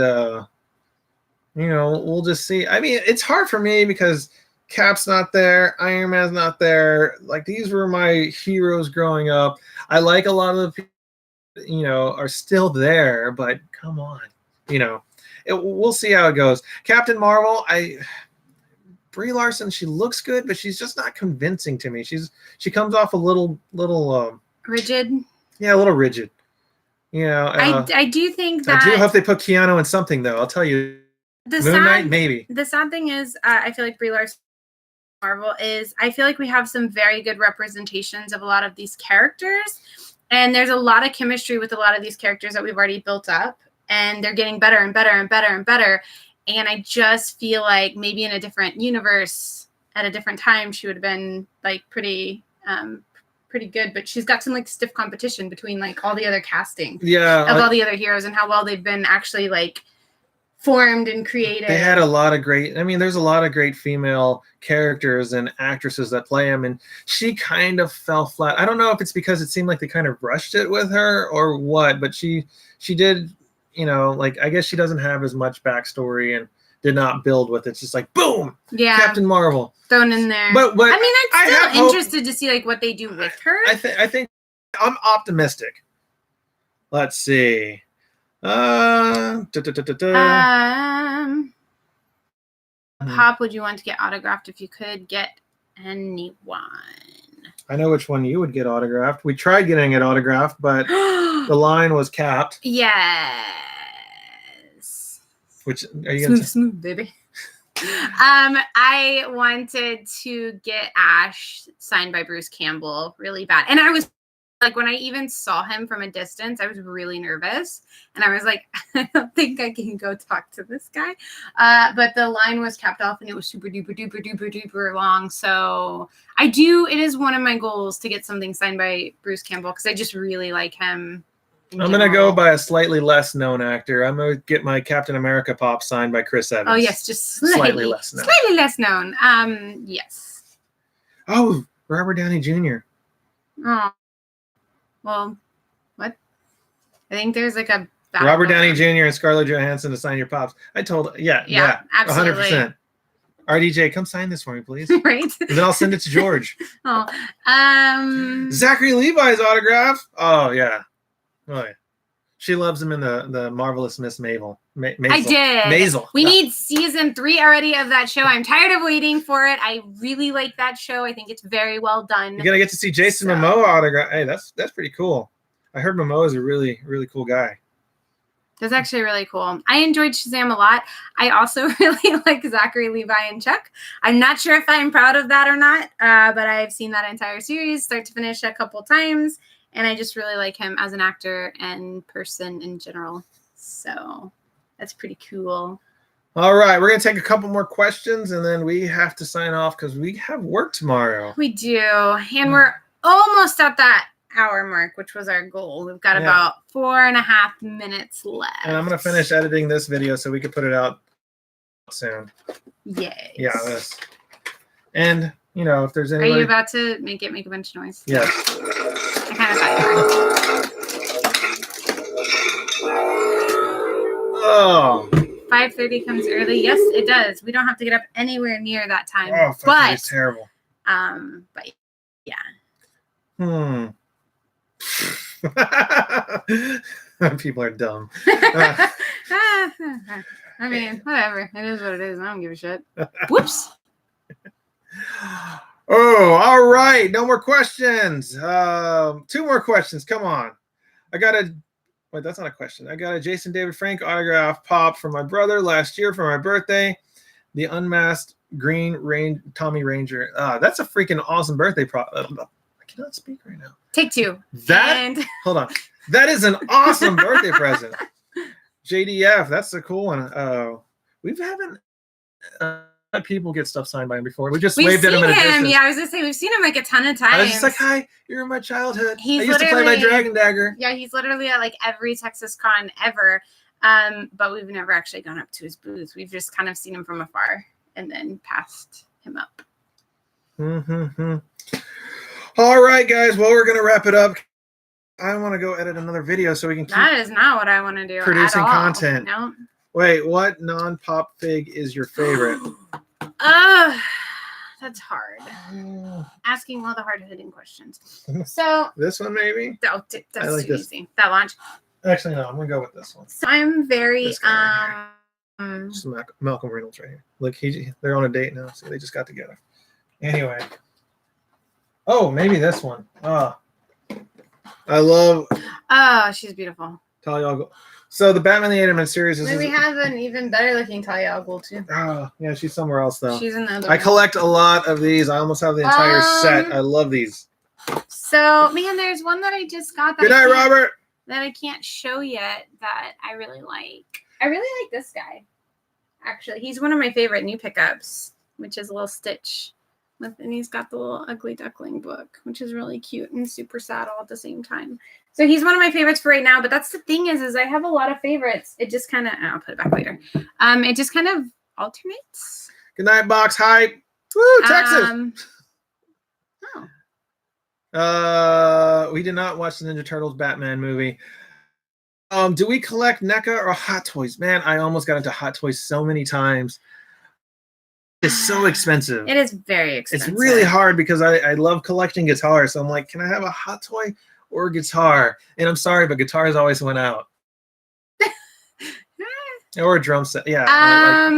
Speaker 2: we'll just see. I mean, it's hard for me because Cap's not there. Iron Man's not there. Like, these were my heroes growing up. I like a lot of the people, are still there, but come on. We'll see how it goes. Captain Marvel, Brie Larson, she looks good, but she's just not convincing to me. She comes off a little
Speaker 1: rigid.
Speaker 2: Yeah, a little rigid.
Speaker 1: I do think that
Speaker 2: I do hope they put Keanu in something though. I'll tell you. Moon Knight, maybe.
Speaker 1: The sad thing is, I feel like Brie Larson Marvel is. I feel like we have some very good representations of a lot of these characters, and there's a lot of chemistry with a lot of these characters that we've already built up, and they're getting better and better and better and better. And I just feel like maybe in a different universe at a different time, she would have been like pretty good, but she's got some like stiff competition between like all the other casting of all the other heroes and how well they've been actually like formed and created.
Speaker 2: They had a lot of there's a lot of great female characters and actresses that play them, and she kind of fell flat. I don't know if it's because it seemed like they kind of rushed it with her or what, but she did, I guess she doesn't have as much backstory and did not build with it. It's just like boom, Captain Marvel
Speaker 1: thrown in there.
Speaker 2: But
Speaker 1: I mean, I'm still interested to see like what they do with her.
Speaker 2: I think I'm optimistic. Let's see. Pop,
Speaker 1: would you want to get autographed if you could get anyone?
Speaker 2: I know which one you would get autographed. We tried getting it autographed, but the line was capped.
Speaker 1: Yes.
Speaker 2: Which are you gonna
Speaker 1: smooth, baby? I wanted to get Ash signed by Bruce Campbell really bad, and I was like, when I even saw him from a distance, I was really nervous, and I was like, I don't think I can go talk to this guy. But the line was capped off, and it was super duper duper duper duper long. So it is one of my goals to get something signed by Bruce Campbell because I just really like him.
Speaker 2: I'm going to go by a slightly less known actor. I'm going to get my Captain America pop signed by Chris Evans.
Speaker 1: Oh, yes, just slightly less known. Slightly less known. Yes.
Speaker 2: Oh, Robert Downey Jr.
Speaker 1: Oh. Well, what? I think there's like a
Speaker 2: Robert Downey Jr. and Scarlett Johansson to sign your pops. Yeah,
Speaker 1: absolutely.
Speaker 2: 100%. RDJ, come sign this for me, please.
Speaker 1: Right.
Speaker 2: And then I'll send it to George.
Speaker 1: Oh,
Speaker 2: Zachary Levi's autograph. Oh yeah. She loves him in the Marvelous Miss Maisel.
Speaker 1: I did.
Speaker 2: Maisel.
Speaker 1: We need season 3 already of that show. I'm tired of waiting for it. I really like that show. I think it's very well done.
Speaker 2: You're gonna get to see Jason Momoa autograph. Hey, that's pretty cool. I heard Momoa is a really, really cool guy.
Speaker 1: That's actually really cool. I enjoyed Shazam a lot. I also really like Zachary Levi and Chuck. I'm not sure if I'm proud of that or not, but I've seen that entire series start to finish a couple times. And I just really like him as an actor and person in general. So that's pretty cool.
Speaker 2: All right. We're going to take a couple more questions, and then we have to sign off because we have work tomorrow.
Speaker 1: We do. And we're almost at that hour mark, which was our goal. We've got about 4.5 minutes left.
Speaker 2: And I'm going to finish editing this video so we can put it out soon.
Speaker 1: Yay.
Speaker 2: Yeah. And, you know, if there's anybody...
Speaker 1: Are you about to make a bunch of noise?
Speaker 2: Yes.
Speaker 1: I kind of thought you were.
Speaker 2: Oh.
Speaker 1: 5:30 comes early. Yes, it does. We don't have to get up anywhere near that time.
Speaker 2: Oh,
Speaker 1: but
Speaker 2: it's terrible.
Speaker 1: But yeah.
Speaker 2: People are dumb.
Speaker 1: I mean, whatever. It is what it is. I don't give a shit. Whoops.
Speaker 2: Oh, all right. No more questions. 2 more questions. Come on. Wait, that's not a question. I got a Jason David Frank autograph pop from my brother last year for my birthday. The unmasked green Tommy Ranger. That's a freaking awesome birthday prop. I cannot speak right now.
Speaker 1: Take 2.
Speaker 2: Hold on. That is an awesome birthday present. JDF. That's a cool one. We haven't had people get stuff signed by him before. We just waved at him at a distance.
Speaker 1: Yeah, I was gonna say we've seen him like a ton of times.
Speaker 2: I was just like, hi, you're in my childhood. I used to play
Speaker 1: literally
Speaker 2: my Dragon Dagger.
Speaker 1: Yeah, he's literally at like every Texas Con ever. But we've never actually gone up to his booth. We've just kind of seen him from afar and then passed him up.
Speaker 2: All right, guys. Well, we're gonna wrap it up. I want to go edit another video so we can keep
Speaker 1: that is not what I want to do.
Speaker 2: Producing content.
Speaker 1: No.
Speaker 2: Wait, what non-pop fig is your favorite?
Speaker 1: That's hard. Asking all the hard-hitting questions. So
Speaker 2: this one maybe?
Speaker 1: That's
Speaker 2: like
Speaker 1: too easy. That launch.
Speaker 2: Actually, no. I'm gonna go with this one.
Speaker 1: So I'm very
Speaker 2: Just Malcolm Reynolds right here. Look, they're on a date now, so they just got together. Anyway. Oh, maybe this one. I love.
Speaker 1: Oh, she's beautiful.
Speaker 2: Talia al Ghul. So the Batman the Animated Series is.
Speaker 1: We have an even better looking Talia al Ghul too.
Speaker 2: Oh, yeah, she's somewhere else though.
Speaker 1: She's another.
Speaker 2: I collect a lot of these. I almost have the entire set. I love these.
Speaker 1: So, man, there's one that I just got.
Speaker 2: Good night, Robert.
Speaker 1: That I can't show yet. That I really like. I really like this guy. Actually, he's one of my favorite new pickups, which is a little Stitch. And he's got the little ugly duckling book, which is really cute and super sad all at the same time. So he's one of my favorites for right now. But that's the thing is I have a lot of favorites. It just kind of, I'll put it back later. It just kind of alternates.
Speaker 2: Good night, Box Hype. Woo, Texas. We did not watch the Ninja Turtles Batman movie. Do we collect NECA or Hot Toys? Man, I almost got into Hot Toys so many times. It's so expensive.
Speaker 1: It is very expensive.
Speaker 2: It's really hard because I love collecting guitars. So I'm like, can I have a Hot Toy or a guitar? And I'm sorry, but guitars always went out. Or a drum set. Yeah.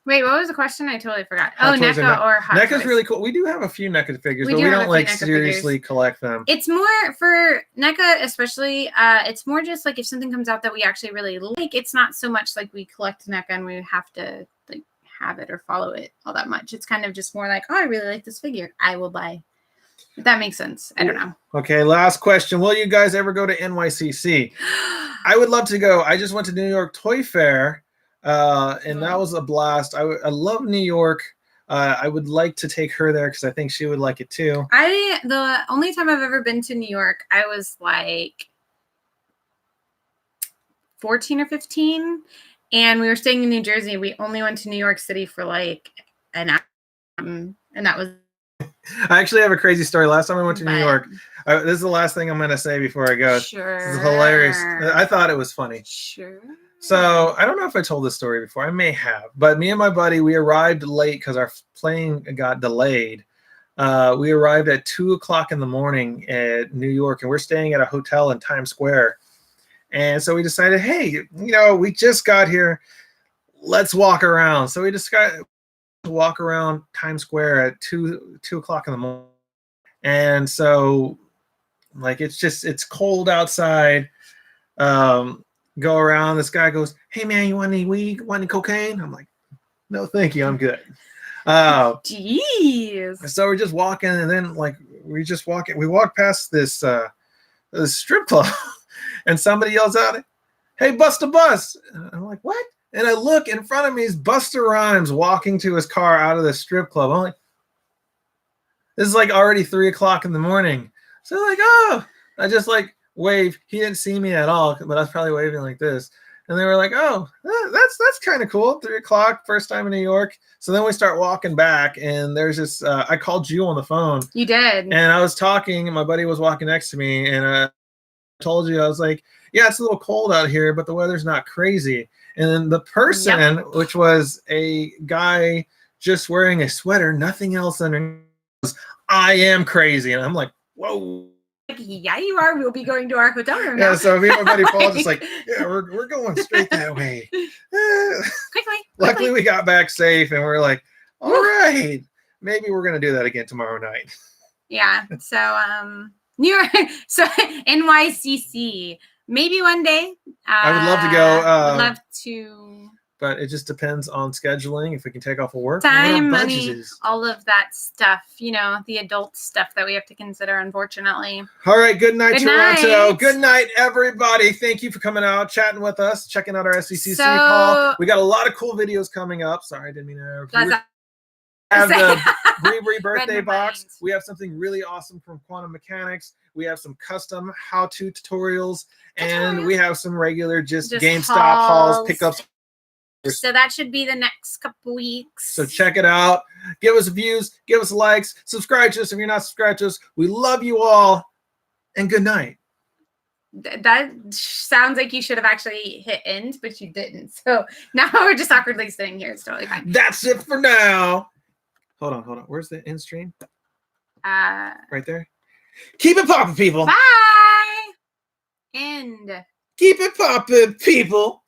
Speaker 1: Wait, what was the question? I totally forgot. NECA or Hot Toys.
Speaker 2: NECA's really cool. We do have a few NECA figures, but we don't like seriously collect them.
Speaker 1: It's more for NECA, especially. It's more just like if something comes out that we actually really like. It's not so much like we collect NECA and we have to like have it or follow it all that much. It's kind of just more like, oh, I really like this figure. I will buy. If that makes sense. I don't know. Okay, last question. Will you guys ever go to NYCC? I would love to go. I just went to New York Toy Fair, and that was a blast. I love New York. I would like to take her there because I think she would like it too. The only time I've ever been to New York, I was like 14 or 15. And we were staying in New Jersey. We only went to New York City for like an hour. And that was. I actually have a crazy story. Last time I went to New York, this is the last thing I'm going to say before I go. Sure. This is hilarious. I thought it was funny. Sure. So I don't know if I told this story before. I may have. But me and my buddy, we arrived late because our plane got delayed. We arrived at 2 o'clock in the morning at New York. And we're staying at a hotel in Times Square.
Speaker 2: And so we decided, hey, you know, we just got here. Let's walk around. So we decided to walk around Times Square at 2 o'clock in the morning. And so, like, it's cold outside. Go around. This guy goes, hey, man, you want any weed? Want any cocaine? I'm like, no, thank you. I'm good.
Speaker 1: Jeez.
Speaker 2: So we're just walking, and then, like, we walk past this strip club, and somebody yells out, hey, Busta Bus. And I'm like, what? And I look, in front of me is Busta Rhymes walking to his car out of the strip club. I'm like, this is like already 3 o'clock in the morning. So like, oh, I just like wave. He didn't see me at all, but I was probably waving like this. And they were like, oh, that's kind of cool. 3 o'clock, first time in New York. So then we start walking back, and there's this, I called you on the phone.
Speaker 1: You did.
Speaker 2: And I was talking, and my buddy was walking next to me, and I told you, I was like, yeah, it's a little cold out here, but the weather's not crazy. And then the person, which was a guy just wearing a sweater, nothing else underneath, was, I am crazy. And I'm like, whoa.
Speaker 1: Yeah, you are. We'll be going to our hotel room now.
Speaker 2: Yeah, so me and my buddy Paul just like, yeah, we're going straight that way.
Speaker 1: Quickly.
Speaker 2: Luckily, we got back safe, and we're like, all right, maybe we're gonna do that again tomorrow night.
Speaker 1: Yeah. So New York. So NYCC. Maybe one day.
Speaker 2: I would love to go.
Speaker 1: Would love to.
Speaker 2: But it just depends on scheduling. If we can take off of work,
Speaker 1: time, money, all of that stuff. You know, the adult stuff that we have to consider, unfortunately.
Speaker 2: All right. Good night, Toronto.
Speaker 1: Night.
Speaker 2: Good night, everybody. Thank you for coming out, chatting with us, checking out our SDCC call. We got a lot of cool videos coming up. Sorry, I didn't mean to. Have the Bree birthday box. We have something really awesome from Quantum Mechanics. We have some custom how-to tutorials, and we have some regular just GameStop hauls, pickups.
Speaker 1: So that should be the next couple weeks.
Speaker 2: So check it out. Give us views, give us likes, subscribe to us if you're not subscribed to us. We love you all, and good night.
Speaker 1: That sounds like you should have actually hit end, but you didn't. So now we're just awkwardly sitting here. It's totally fine.
Speaker 2: That's it for now. Hold on. Where's the end stream? Right there. Keep it poppin', people.
Speaker 1: Bye. End.
Speaker 2: Keep it poppin', people.